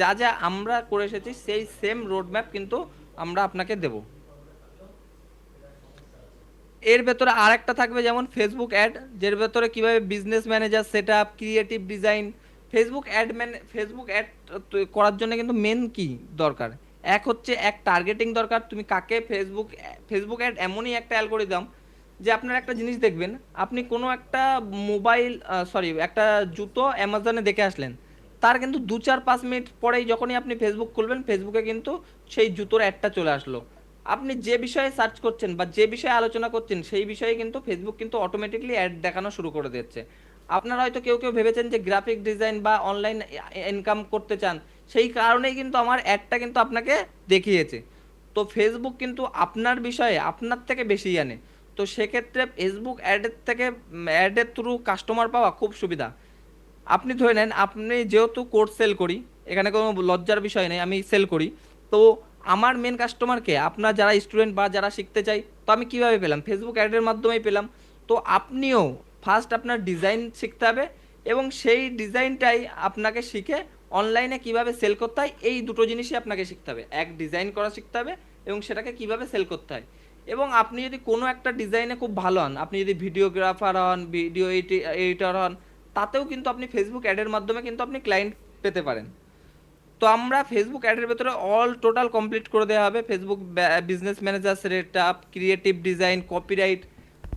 যা যা আমরা করে এসেছি সেই সেম রোড ম্যাপ কিন্তু আমরা আপনাকে দেব। এর ভেতরে আর একটা থাকবে যেমন ফেসবুক অ্যাড, যের ভেতরে কিভাবে business manager set up, creative design. Facebook ad করার জন্য কিন্তু মেন কি দরকার, এক হচ্ছে এক টার্গেটিং দরকার। তুমি কাকে ফেসবুক অ্যাড এমনই একটা অ্যালগোরিদম যে আপনার একটা জিনিস দেখবেন, আপনি কোনো একটা একটা জুতো অ্যামাজনে দেখে আসলেন, তার কিন্তু 2-4-5 মিনিট পরেই যখনই আপনি ফেসবুক খুলবেন, ফেসবুকে কিন্তু সেই জুতোর অ্যাডটা চলে আসলো। আপনি যে বিষয়ে সার্চ করছেন বা যে বিষয়ে আলোচনা করছেন সেই বিষয়ে কিন্তু ফেসবুক কিন্তু অটোমেটিকলি অ্যাড দেখানো শুরু করে দিচ্ছে। আপনারা হয়তো কেউ কেউ ভেবেছেন যে গ্রাফিক ডিজাইন বা অনলাইন ইনকাম করতে চান, সেই কারণেই কিন্তু আমার অ্যাডটা কিন্তু আপনাকে দেখিয়েছে। তো ফেসবুক কিন্তু আপনার বিষয়ে আপনার থেকে বেশি জানে। তো সেক্ষেত্রে ফেসবুক অ্যাডের থ্রু কাস্টমার পাওয়া খুব সুবিধা। আপনি ধরে নেন, আপনি যেহেতু কোর্স সেল করি, এখানে কোনো লজ্জার বিষয় নেই, আমি সেল করি। তো আমার মেন কাস্টমারকে আপনার যারা স্টুডেন্ট বা যারা শিখতে চাই, তো আমি কিভাবে পেলাম? ফেসবুক অ্যাডের মাধ্যমেই পেলাম। তো আপনিও ফার্স্ট আপনার ডিজাইন শিখতে হবে এবং সেই ডিজাইনটাই আপনাকে শিখে অনলাইনে কিভাবে সেল করতে হয়, এই দুটো জিনিসই আপনাকে শিখতে হবে। এক, ডিজাইন করা শিখতে হবে এবং সেটাকে কিভাবে সেল করতে হয়। এবং আপনি যদি কোনো একটা ডিজাইনে খুব ভালো হন, আপনি যদি ভিডিওগ্রাফার হন, ভিডিও এডিটর হন, তাতেও কিন্তু আপনি ফেসবুক অ্যাডের মাধ্যমে কিন্তু আপনি ক্লায়েন্ট পেতে পারেন। তো আমরা ফেসবুক অ্যাডের ভেতরে অল টোটাল কমপ্লিট করে দেওয়া হবে। Facebook business manager set up, creative design, copyright.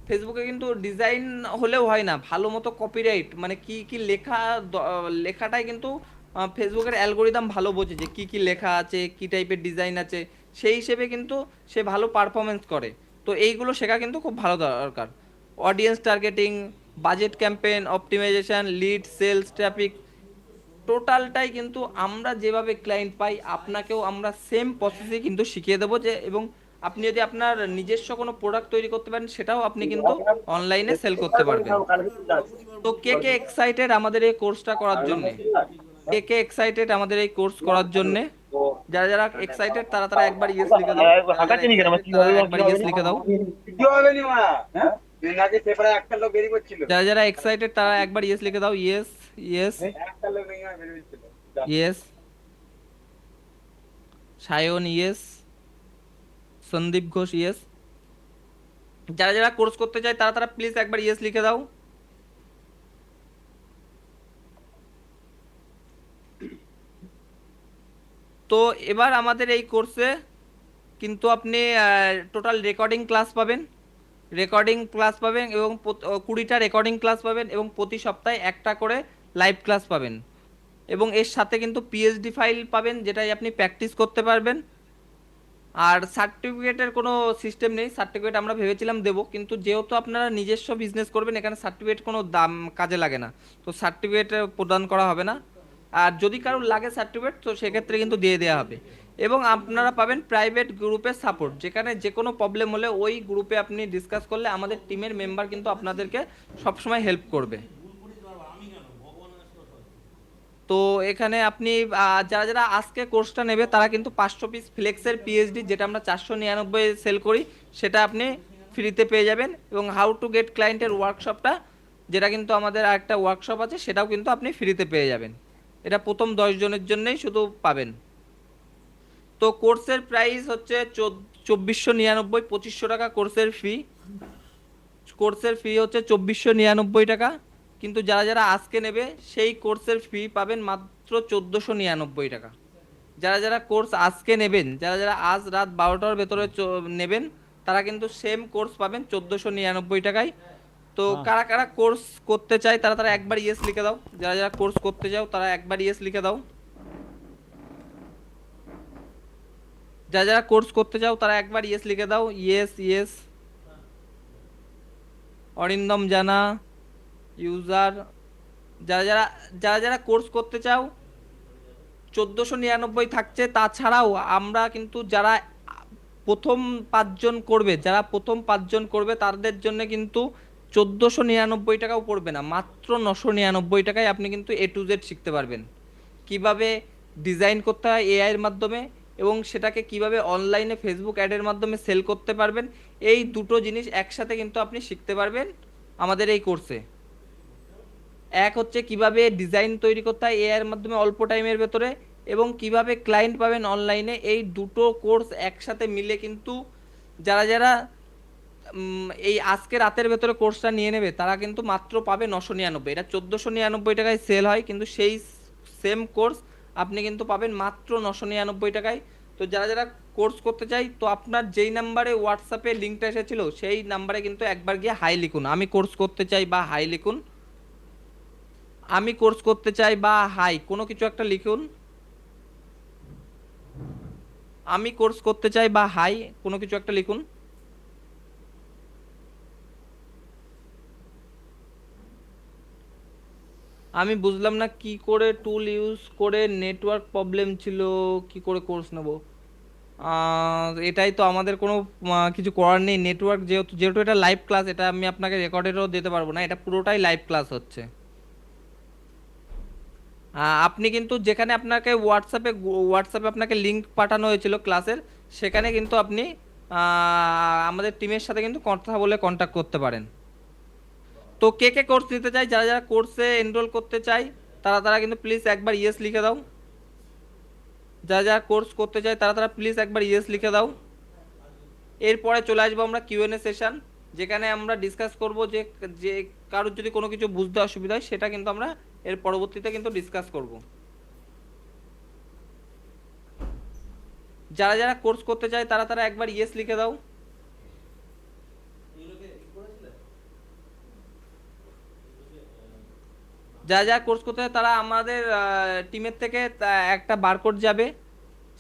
ফেসবুকে কিন্তু ডিজাইন হলেও হয় না, ভালো মতো কপিরাইট মানে কি কি লেখাটাই কিন্তু ফেসবুকের অ্যালগোরিদম ভালো বোঝে যে কি কি লেখা আছে, কি টাইপের ডিজাইন আছে, সেই হিসেবে কিন্তু সে ভালো পারফরমেন্স করে। তো এইগুলো শেখা কিন্তু খুব ভালো দরকার। Audience targeting, budget campaign optimisation, lead, sales, traffic, টোটালটাই কিন্তু আমরা যেভাবে ক্লায়েন্ট পাই আপনাকেও আমরা সেম প্রসেসে কিন্তু শিখিয়ে দেবো যে, এবং আপনি যদি আপনার নিজস্ব কোনো প্রোডাক্ট তৈরি করতে পারেন সেটাও আপনি কিন্তু অনলাইনে সেল করতে পারবেন। তো কে কে এক্সাইটেড আমাদের এই কোর্সটা করার জন্য? কে কে এক্সাইটেড আমাদের এই কোর্স করার জন্য? যারা যারা এক্সাইটেড তারা তারা একবার ইয়েস লিখে দাও। যারা যারা excited তারা একবার ইয়েস লিখে দাও। যারা যারা এক্সাইটেড তারা একবার ইয়েস লিখে দাও। Yes, yes, yes. Sayan yes, Sandeep Ghosh yes. যারা যারা কোর্স করতে চায় তারা তারা প্লিজ একবার ইয়েস লিখে দাও। তো এবার আমাদের এই কোর্সে কিন্তু আপনি টোটাল রেকর্ডিং ক্লাস পাবেন এবং 20টা রেকর্ডিং ক্লাস পাবেন এবং প্রতি সপ্তাহে একটা করে লাইভ ক্লাস পাবেন। এবং এর সাথে কিন্তু পিএইচডি ফাইল পাবেন, যেটাই আপনি প্র্যাকটিস করতে পারবেন। আর সার্টিফিকেটের কোনো সিস্টেম নেই, সার্টিফিকেট আমরা ভেবেছিলাম দেবো, কিন্তু যেহেতু আপনারা নিজস্ব বিজনেস করবেন এখানে সার্টিফিকেট কোনো দাম কাজে লাগে না, তো সার্টিফিকেট প্রদান করা হবে না। আর যদি কারোর লাগে সার্টিফিকেট তো সেক্ষেত্রে কিন্তু দিয়ে দেওয়া হবে। এবং আপনারা পাবেন প্রাইভেট গ্রুপের সাপোর্ট, যেখানে যে কোনো প্রবলেম হলে ওই গ্রুপে আপনি ডিসকাস করলে আমাদের টিমের মেম্বার কিন্তু আপনাদেরকে সবসময় হেল্প করবে। তো এখানে আপনি যারা যারা আজকে কোর্সটা নেবে তারা কিন্তু 500 পিস ফ্লেক্সের পিএইচডি, যেটা আমরা 499 সেল করি, সেটা আপনি ফ্রিতে পেয়ে যাবেন। এবং হাউ টু গেট ক্লায়েন্টের ওয়ার্কশপটা, যেটা কিন্তু আমাদের আরেকটা ওয়ার্কশপ আছে, সেটাও কিন্তু আপনি ফ্রিতে পেয়ে যাবেন। এটা প্রথম 10 জনের জন্যই শুধু পাবেন। তো কোর্সের প্রাইস হচ্ছে 2499, 2500 টাকা কোর্সের ফি। হচ্ছে 2499 টাকা। কিন্তু যারা যারা আজকে নেবে সেই কোর্সের ফি পাবেন মাত্র 1499 টাকা। যারা যারা কোর্স আজকে নেবেন, যারা যারা আজ রাত 12টার ভেতরে নেবেন, তারা কিন্তু সেম কোর্স পাবেন 1499 টাকায়। তো কারা কারা কোর্স করতে চায় তারা তারা একবার ইয়েস লিখে দাও। যারা যারা কোর্স করতে চাও তারা একবার ইয়েস লিখে দাও। যারা যারা কোর্স করতে চাও তারা একবার ইয়েস লিখে দাও। Yes, yes. অরিন্দম জানা ইউজার। যারা যারা কোর্স করতে চাও 1499 থাকছে। তাছাড়াও আমরা কিন্তু যারা প্রথম 5 জন করবে তাদের জন্য কিন্তু 1499 টাকাও পড়বে না, মাত্র 999 টাকায় আপনি কিন্তু A to Z শিখতে পারবেন। কিভাবে ডিজাইন করতে হয় এআই এর মাধ্যমে এবং সেটাকে কিভাবে অনলাইনে ফেসবুক অ্যাডের মাধ্যমে সেল করতে পারবেন, এই দুটো জিনিস একসাথে কিন্তু আপনি শিখতে পারবেন আমাদের এই কোর্সে। এক হচ্ছে কিভাবে ডিজাইন তৈরি করতে হয় এআই এর মাধ্যমে অল্প টাইমের ভেতরে, এবং কিভাবে ক্লায়েন্ট পাবেন অনলাইনে। এই দুটো কোর্স একসাথে মিলে কিন্তু যারা যারা এই আজকে রাতের ভেতরে কোর্সটা নিয়ে নেবে তারা কিন্তু মাত্র পাবে 999। এটা 1499 টাকায় সেল হয়, কিন্তু সেই সেম কোর্স আপনি কিন্তু পাবেন মাত্র 999 টাকায়। তো যারা যারা কোর্স করতে চাই, তো আপনার যেই নাম্বারে হোয়াটসঅ্যাপে লিঙ্কটা এসেছিল সেই নাম্বারে কিন্তু একবার গিয়ে হাই লিখুন, আমি কোর্স করতে চাই, বা হাই লিখুন, আমি কোর্স করতে চাই, বা হাই কোনো কিছু একটা লিখুন, আমি কোর্স করতে চাই বা হাই কোনো কিছু একটা লিখুন। আমি বুঝলাম না কি করে টুল ইউজ করে, নেটওয়ার্ক প্রবলেম ছিল, কি করে কোর্স নেব। এটাই তো আমাদের কোনো কিছু করার নেই। নেটওয়ার্ক যেহেতু যেহেতু এটা লাইভ ক্লাস, এটা আমি আপনাকে রেকর্ডেরও দিতে পারবো না, এটা পুরোটাই লাইভ ক্লাস হচ্ছে। আপনি কিন্তু যেখানে আপনাকে হোয়াটসঅ্যাপে আপনাকে লিংক পাঠানো হয়েছিল ক্লাসের, সেখানে কিন্তু আপনি আমাদের টিমের সাথে কিন্তু কথা বলে কন্ট্যাক্ট করতে পারেন। তো কে কে কোর্স নিতে চাই, যারা যারা কোর্সে এনরোল করতে চাই তারা তারা কিন্তু প্লিজ একবার ইয়েস লিখে দাও। যারা যারা কোর্স করতে চাই তারা তারা প্লিজ একবার ইয়েস লিখে দাও। এরপরে চলে আসবো আমরা কিউএনএ সেশন, যেখানে আমরা ডিসকাস করব যে যে কারোর যদি কোনো কিছু বুঝতে অসুবিধা হয় সেটা কিন্তু আমরা এর পরবর্তীতে কিন্তু ডিসকাস করব। যারা যারা কোর্স করতে চায় তারা তারা একবার ইয়েস লিখে দাও। যারা যারা কোর্স করতে চায় তারা আমাদের টিমের থেকে একটা বারকোড যাবে,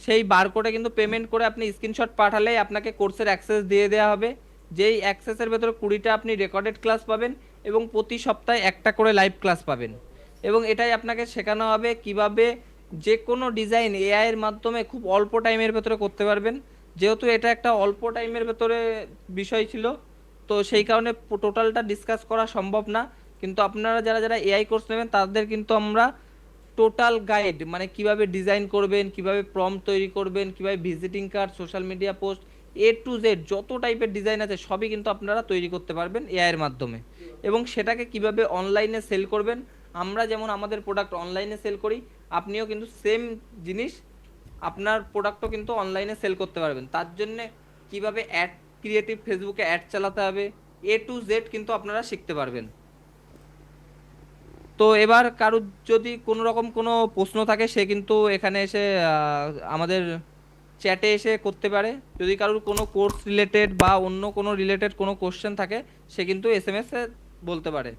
সেই বারকোডে কিন্তু পেমেন্ট করে আপনি স্ক্রিনশট পাঠালেই আপনাকে কোর্সের অ্যাক্সেস দিয়ে দেওয়া হবে। যেই অ্যাক্সেসের ভেতরে 20টা আপনি রেকর্ডেড ক্লাস পাবেন, এবং প্রতি সপ্তাহে একটা করে লাইভ ক্লাস পাবেন। এবং এটাই আপনাকে শেখানো হবে কিভাবে যে কোনো ডিজাইন এআই এর মাধ্যমে খুব অল্প টাইমের ভেতরে করতে পারবেন। যেহেতু এটা একটা অল্প টাইমের ভেতরে বিষয় ছিল, তো সেই কারণে টোটালটা ডিসকাস করা সম্ভব না। কিন্তু আপনারা যারা যারা এআই কোর্স নেবেন তাদের কিন্তু আমরা টোটাল গাইড, মানে কিভাবে ডিজাইন করবেন, কিভাবে প্রম্পট তৈরি করবেন, কিভাবে visiting card, social media post, A to Z যত টাইপের ডিজাইন আছে সবই কিন্তু আপনারা তৈরি করতে পারবেন এআই এর মাধ্যমে। এবং সেটাকে কিভাবে অনলাইনে সেল করবেন, আমরা যেমন আমাদের প্রোডাক্ট অনলাইনে সেল করি, আপনিও কিন্তু সেম জিনিস আপনার প্রোডাক্টও কিন্তু অনলাইনে সেল করতে পারবেন। তার জন্যে কিভাবে অ্যাড ক্রিয়েটিভ ফেসবুকে অ্যাড চালাতে হবে, A to Z কিন্তু আপনারা শিখতে পারবেন। তো এবার কারোর যদি কোনো রকম কোনো প্রশ্ন থাকে সে কিন্তু এখানে এসে আমাদের চ্যাটে এসে করতে পারে। যদি কারোর কোনো কোর্স রিলেটেড বা অন্য কোনো রিলেটেড কোনো কোশ্চেন থাকে সে কিন্তু এসএমএস এ বলতে পারে।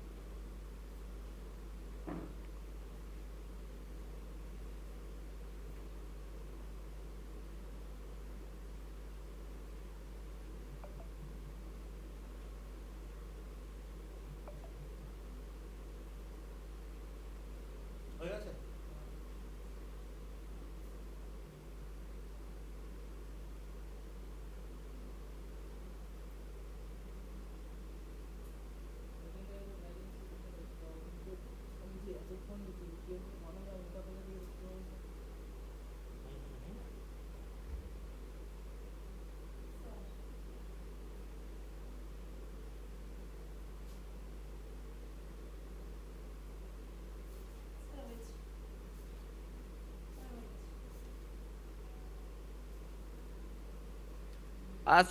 হয়ে গেছে?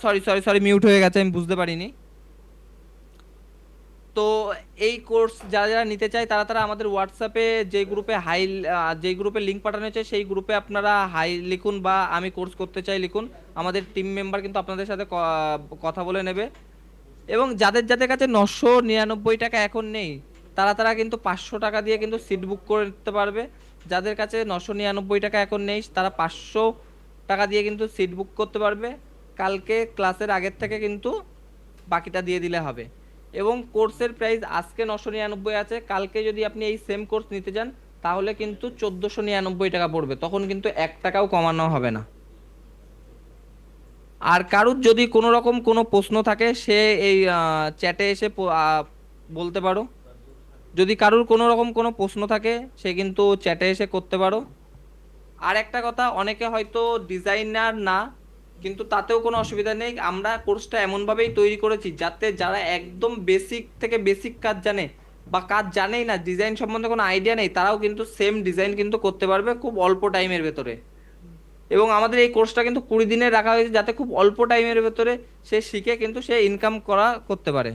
সরি সরি সরি, মিউট হয়ে গেছে, আমি বুঝতে পারিনি। তো এই কোর্স যারা যারা নিতে চায় তারা তারা আমাদের হোয়াটসঅ্যাপে যে গ্রুপে লিংক পাঠানো হয়েছে সেই গ্রুপে আপনারা হাই লিখুন বা আমি কোর্স করতে চাই লিখুন। আমাদের টিম মেম্বার কিন্তু আপনাদের সাথে কথা বলে নেবে। এবং যাদের যাদের কাছে 999 টাকা এখন নেই তারা তারা কিন্তু 500 টাকা দিয়ে কিন্তু সিট বুক করতে পারবে। যাদের কাছে 999 টাকা এখন নেই তারা 500 টাকা দিয়ে কিন্তু সিট বুক করতে পারবে। কালকে ক্লাসের আগের থেকে কিন্তু বাকিটা দিয়ে দিলে হবে। এবং কোর্সের প্রাইস আজকে 999 আছে, কালকে যদি আপনি এই সেম কোর্স নিতে যান তাহলে কিন্তু 1499 টাকা পড়বে, তখন কিন্তু 1 টাকাও কমানো হবে না। আর কারুর যদি কোনো রকম কোনো প্রশ্ন থাকে সে এই চ্যাটে এসে বলতে পারো। যদি কারুর কোনো রকম কোনো প্রশ্ন থাকে সে কিন্তু চ্যাটে এসে করতে পারো। আর একটা কথা, অনেকে হয়তো ডিজাইনার না, কিন্তু তাতেও কোনো অসুবিধা নেই। আমরা কোর্সটা এমনভাবেই তৈরি করেছি যাতে যারা একদম বেসিক থেকে বেসিক কাজ জানে বা কাজ জানেই না, ডিজাইন সম্বন্ধে কোনো আইডিয়া নেই, তারাও কিন্তু সেম ডিজাইন কিন্তু করতে পারবে খুব অল্প টাইমের ভেতরে। এবং আমাদের এই কোর্সটা কিন্তু 20 দিনের রাখা হয়েছে, যাতে খুব অল্প টাইমের ভেতরে সে শিখে কিন্তু সে ইনকাম করতে পারে।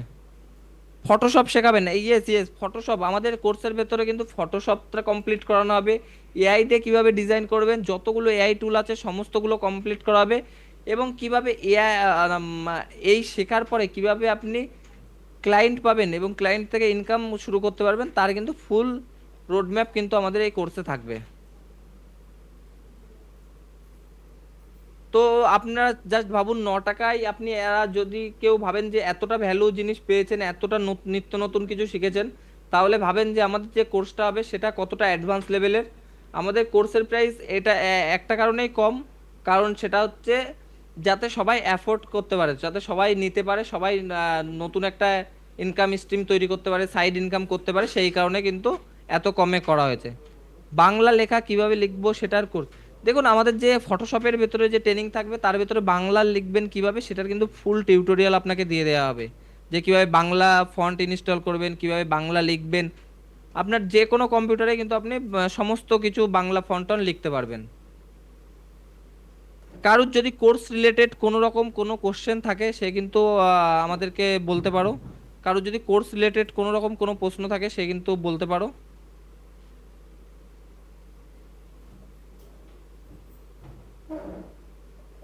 ফটোশপ শেখাবেন? ইয়েস ইয়েস, ফটোশপ আমাদের কোর্সের ভেতরে কিন্তু ফটোশপটা কমপ্লিট করানো হবে। এআই তে কিভাবে ডিজাইন করবেন, যতগুলো এআই টুল আছে সমস্তগুলো কমপ্লিট করা হবে। এবং কিভাবে এআই এই শেখার পরে কিভাবে আপনি ক্লায়েন্ট পাবেন এবং ক্লায়েন্ট থেকে ইনকাম শুরু করতে পারবেন, তার কিন্তু ফুল রোডম্যাপ কিন্তু আমাদের এই কোর্সে থাকবে। তো আপনারা জাস্ট ভাবুন, 9 টাকায় আপনি এরা যদি কেউ ভাবেন যে এতটা ভ্যালু জিনিস পেয়েছেন, এতটা নিত্য নতুন কিছু শিখেছেন, তাহলে ভাবেন যে আমাদের যে কোর্সটা হবে সেটা কতটা অ্যাডভান্স লেভেলের। আমাদের কোর্সের প্রাইস এটা একটা কারণেই কম, কারণ সেটা হচ্ছে যাতে সবাই অ্যাফোর্ড করতে পারে, যাতে সবাই নিতে পারে, সবাই নতুন একটা ইনকাম স্ট্রিম তৈরি করতে পারে, সাইড ইনকাম করতে পারে, সেই কারণে কিন্তু এত কমে করা হয়েছে। বাংলা লেখা কিভাবে লিখবো সেটার কোর্স, দেখুন আমাদের যে ফটোশপের ভেতরে যে ট্রেনিং থাকবে তার ভেতরে বাংলা লিখবেন কিভাবে সেটার কিন্তু ফুল টিউটোরিয়াল আপনাকে দিয়ে দেওয়া হবে। যে কিভাবে বাংলা ফন্ট ইনস্টল করবেন, কিভাবে বাংলা লিখবেন, আপনার যে কোনো কম্পিউটারে কিন্তু আপনি সমস্ত কিছু বাংলা ফন্ট লিখতে পারবেন। কারোর যদি কোর্স রিলেটেড কোনো রকম কোনো কোশ্চেন থাকে সে কিন্তু আমাদেরকে বলতে পারো। কারোর যদি কোর্স রিলেটেড কোনো রকম কোনো প্রশ্ন থাকে সে কিন্তু বলতে পারো।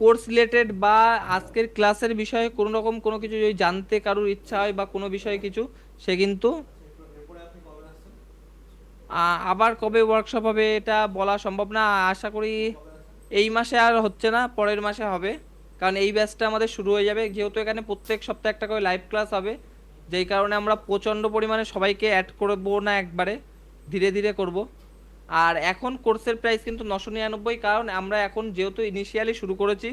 কোর্স রিলেটেড বা আজকের ক্লাসের বিষয়ে কোনো রকম কোনো কিছু যদি জানতে কারোর ইচ্ছা হয় বা কোনো বিষয়ে কিছু, সে কিন্তু আবার কবে ওয়ার্কশপ হবে এটা বলা সম্ভব না, আশা করি এই মাসে আর হচ্ছে না, পরের মাসে হবে। কারণ এই ব্যাচটা আমাদের শুরু হয়ে যাবে, যেহেতু এখানে প্রত্যেক সপ্তাহে একটা করে লাইভ ক্লাস হবে, যেই কারণে আমরা প্রচণ্ড পরিমাণে সবাইকে অ্যাড করবো না একবারে, ধীরে ধীরে করব। আর এখন কোর্সের প্রাইস কিন্তু 999, কারণ আমরা এখন যেহেতু ইনিশিয়ালি শুরু করেছি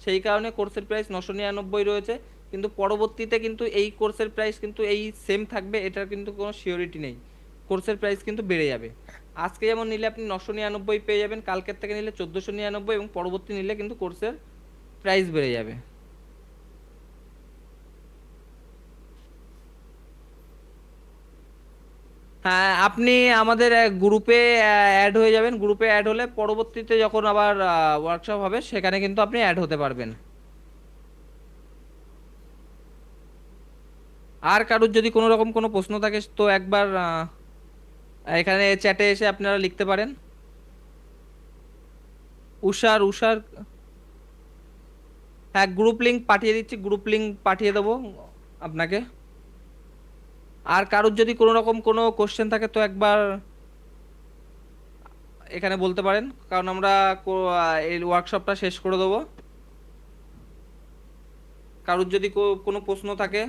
সেই কারণে কোর্সের প্রাইস 999 রয়েছে। কিন্তু পরবর্তীতে কিন্তু এই কোর্সের প্রাইস কিন্তু এই সেম থাকবে, এটার কিন্তু কোনো সিওরিটি নেই, কোর্সের প্রাইস কিন্তু বেড়ে যাবে। আজকে যেমন নিলে আপনি 999 পেয়ে যাবেন, কালকের থেকে নিলে 1499, এবং পরবর্তী নিলে কিন্তু কোর্সের প্রাইস বেড়ে যাবে। হ্যাঁ, আপনি আমাদের গ্রুপে অ্যাড হয়ে যাবেন, গ্রুপে অ্যাড হলে পরবর্তীতে যখন আবার ওয়ার্কশপ হবে সেখানে কিন্তু আপনি অ্যাড হতে পারবেন। আর কারোর যদি কোনো রকম কোনো প্রশ্ন থাকে তো একবার এখানে চ্যাটে এসে আপনারা লিখতে পারেন। উষার উষার হ্যাঁ, গ্রুপ লিংক পাঠিয়ে দিচ্ছি, গ্রুপ লিংক পাঠিয়ে দেবো আপনাকে। আর কারোর যদি কোনো রকম কোনো কোশ্চেন থাকে তো একবার এখানে বলতে পারেন, কারণ আমরা এই ওয়ার্কশপটা শেষ করে দেবো। কারোর যদি কোনো প্রশ্ন থাকে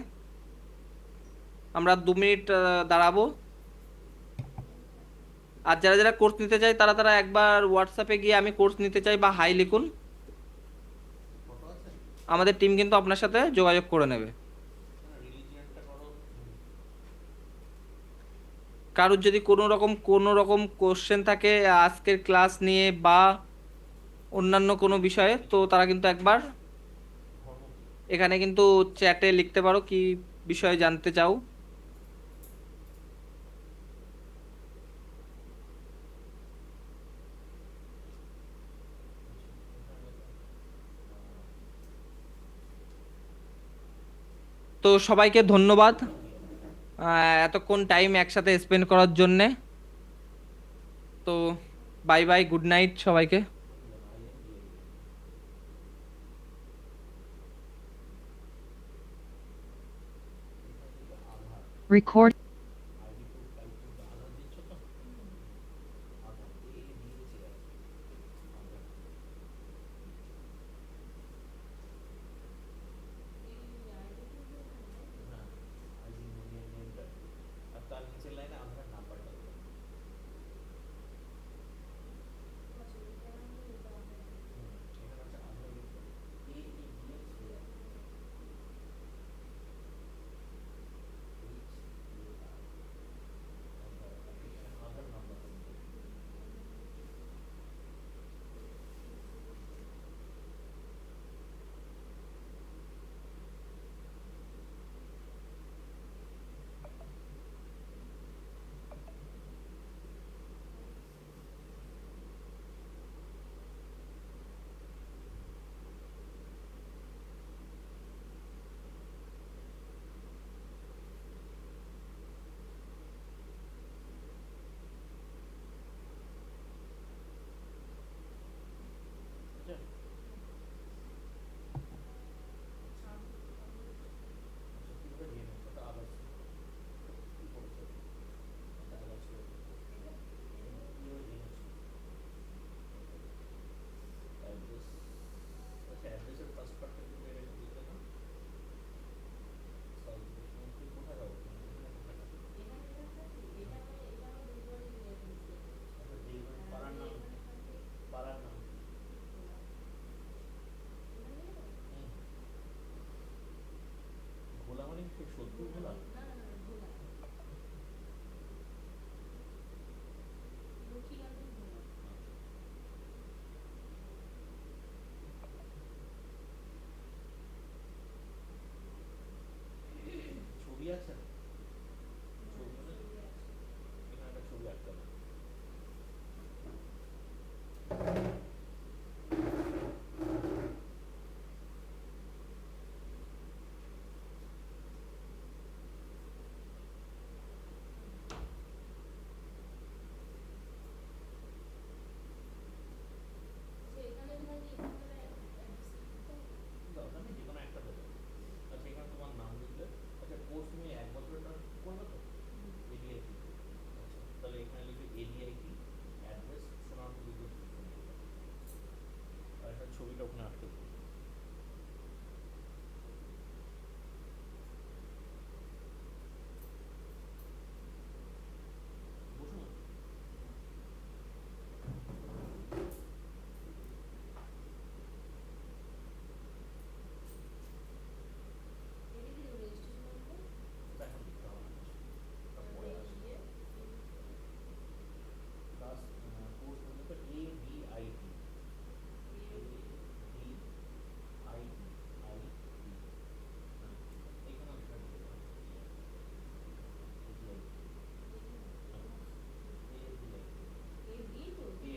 আমরা 2 মিনিট দাঁড়াবো। আর যারা যারা কোর্স নিতে চায় তারা তারা একবার হোয়াটসঅ্যাপে গিয়ে আমি কোর্স নিতে চাই বা হাই লিখুন, আমাদের টিম কিন্তু আপনার সাথে যোগাযোগ করে নেবে। কারোর যদি কোনো রকম কোশ্চেন থাকে আজকের ক্লাস নিয়ে বা অন্যান্য কোনো বিষয়ে, তো তারা কিন্তু একবার এখানে কিন্তু চ্যাটে লিখতে পারো কি বিষয়ে জানতে চাও। তো সবাইকে ধন্যবাদ এতক্ষণ টাইম একসাথে স্পেন্ড করার জন্যে। তো বাই বাই, গুড নাইট সবাইকে। Record. বইটা ওখানে আটকে দেবো। বসুন। ওটা এখন লিখতে হবে না, ওটা পরে আসবে। ক্লাস কোর্স মানে তো ADIT, এখানে লেখা দিতে হবে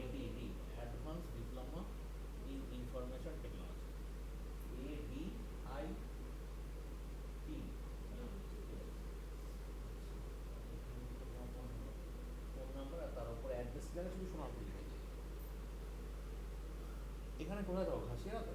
ADD, Advanced Diploma in Information Technology, ADIT। Phone number আর তার উপরে অ্যাড্রেস জায়গা শুধু সোনারপুর লিখে দিই। এখানে কোথায় যাবো, ঘাসিয়াতে?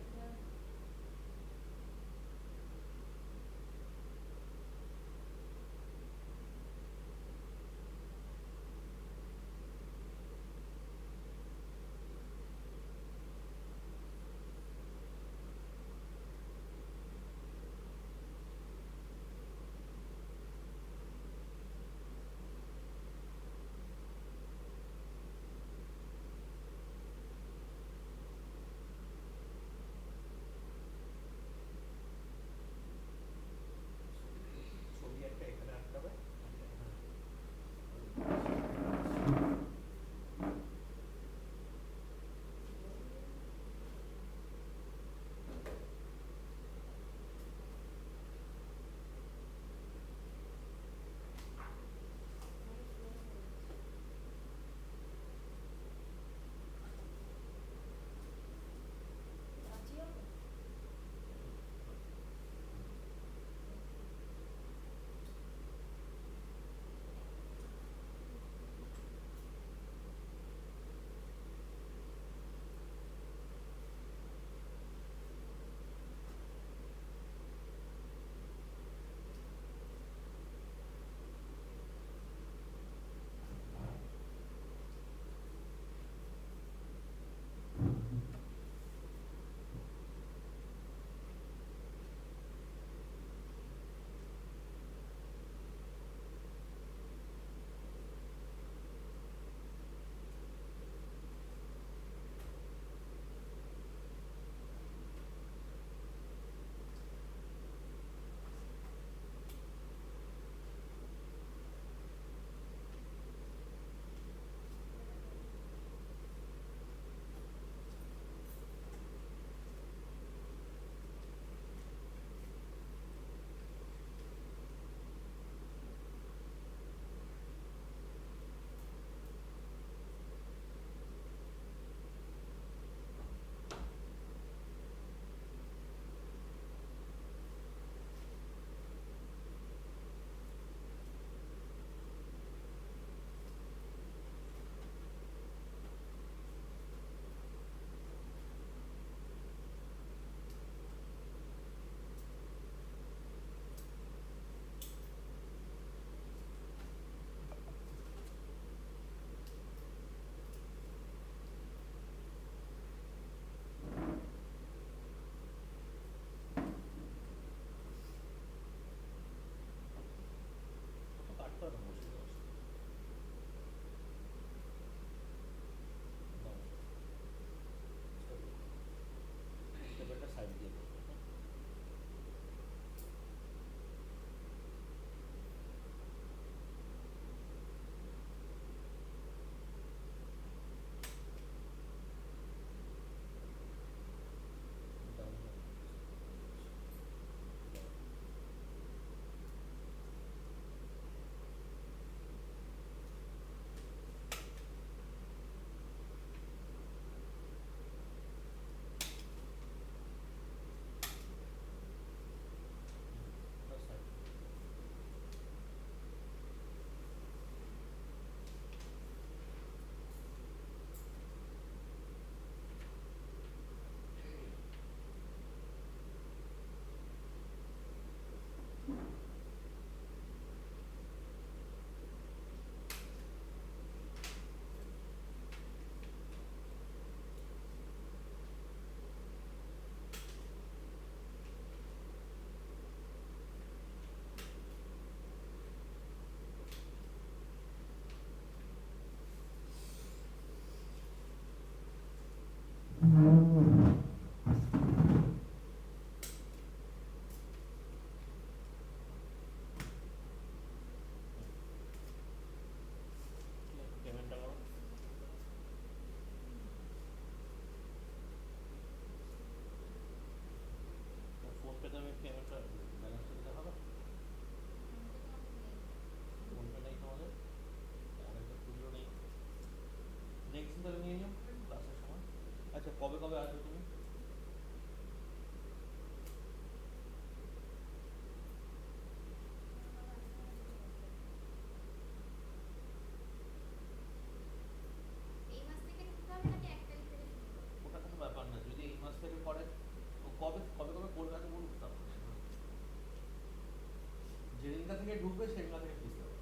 ঢুকবে সেগুলা থেকে ফিস দেবে,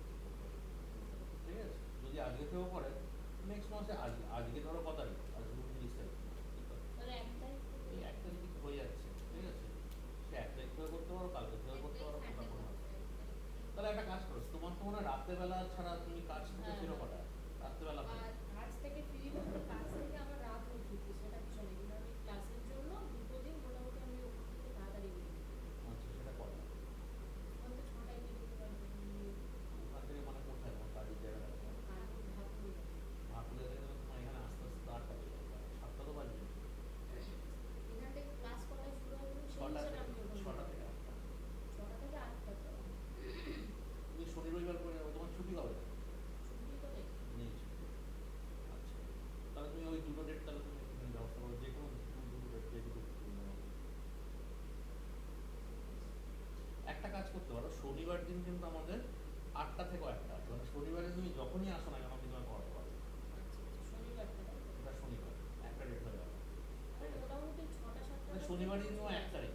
ঠিক আছে? যদি আজকে থেকেও করে নেক্সট মাসে, আজকে ধরো কত তারিখ, আজকে 29 তারিখ, এই 1 তারিখে হয়ে যাচ্ছে, ঠিক আছে? সে 1 তারিখ থেকে করতে পারো, কালকে থেকে করতে পারো, কোনটা কোনো আছে। তাহলে একটা কাজ করো, তোমার তো মনে হয় রাত্রেবেলা ছাড়া তুমি কাজ করতে ফিরো কটা? রাত্রেবেলা হয়। কাজ থেকে ফিরি বলতে কাজ থেকে আমার রাত হয়ে ফিরছি, সেটা কিছু নেই, কিন্তু আমি ক্লাসের জন্য দুটো দিন মোটামুটি আমি ওখান থেকে তাড়াতাড়ি বেরিয়ে যাই। আচ্ছা, সেটা কটা? হয়তো 6টায় বেরোতে পারবো, ওখান থেকে মানে কোথায় তোমার কাজের জায়গাটা কোথায়? আর ভাবতে ভাকুড়া থেকে তোমার এখানে আস্তে আস্তে 8টা বেজে যাবে, 7টা তো বাজবে। এখান থেকে ক্লাস কটায় শুরু হয় বলুন, সেই ছটা হিসেবে আমি ওখানে 6টা থেকে 8টা। 6টা থেকে 8টা তো তুমি শনি রবিবার করে যাবে, তোমার ছুটি কবে? ছুটি তো নেই। নেই ছুটি। আচ্ছা, তাহলে তুমি ওই দুটো ডেট তাহলে তুমি একটুখানি ব্যবস্থা করো, যে কোনো দুটো ডেট, যে দুটো একটা কাজ করতে পারো, শনিবার দিন কিন্তু আমাদের 8টা থেকে 1টা আছে, মানে শনিবারে তুমি যখনই আসো না কেন আমি তোমায় করাতে পারবো। আচ্ছা, শনিবারটা তাই তো? এটা শনিবার একটা ডেট হয়ে গেল, ঠিক আছে? মোটামুটি 6টা 7টা মানে শনিবার দিন তোমার 1 তারিখ,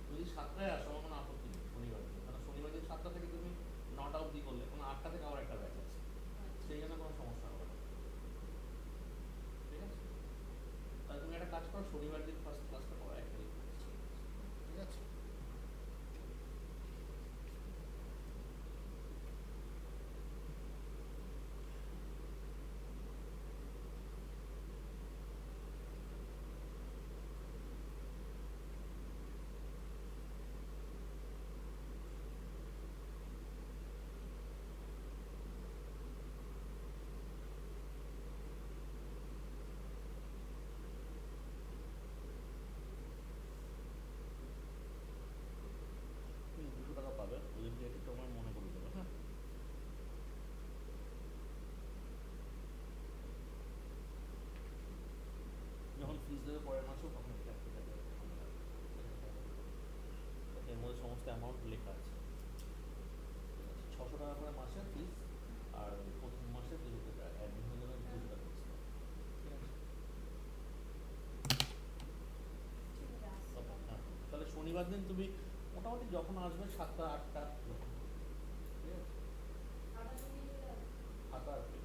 যদি 7টায় আসো আমার কোনো আপত্তি নেই শনিবার দিন, কারণ শনিবার দিন 7টা থেকে তুমি 9টা অবধি করলে, কোনো 8টা থেকে আবার একটা ব্যাচ আছে, সেই জন্য কোনো সমস্যা হবে না, ঠিক আছে? তাহলে তুমি একটা কাজ করো, শনিবার দিন ফার্স্ট ক্লাসটা করো 1 তারিখ, ঠিক আছে? তুমি 200 টাকা পাবে, ওই ডেটে তোমার মনে করে দেবে, হ্যাঁ? যখন ফিস দেবে পরের মাসেও তখন এটা কেটে দেবে, এর মধ্যে সমস্ত অ্যামাউন্ট লেখা আছে, ঠিক আছে? 600 টাকা করে মাসে ফিস, আর প্রথম মাসে 200 টাকা অ্যাডমিশনের জন্য 200 টাকা ফিস, ঠিক আছে? ঠিক আছে, আসছি তখন তাহলে। হ্যাঁ, তাহলে শনিবার দিন তুমি মোটামুটি যখন আসবে 7টা 8টা, ঠিক আছে? 8টা থেকে 7টা 8টা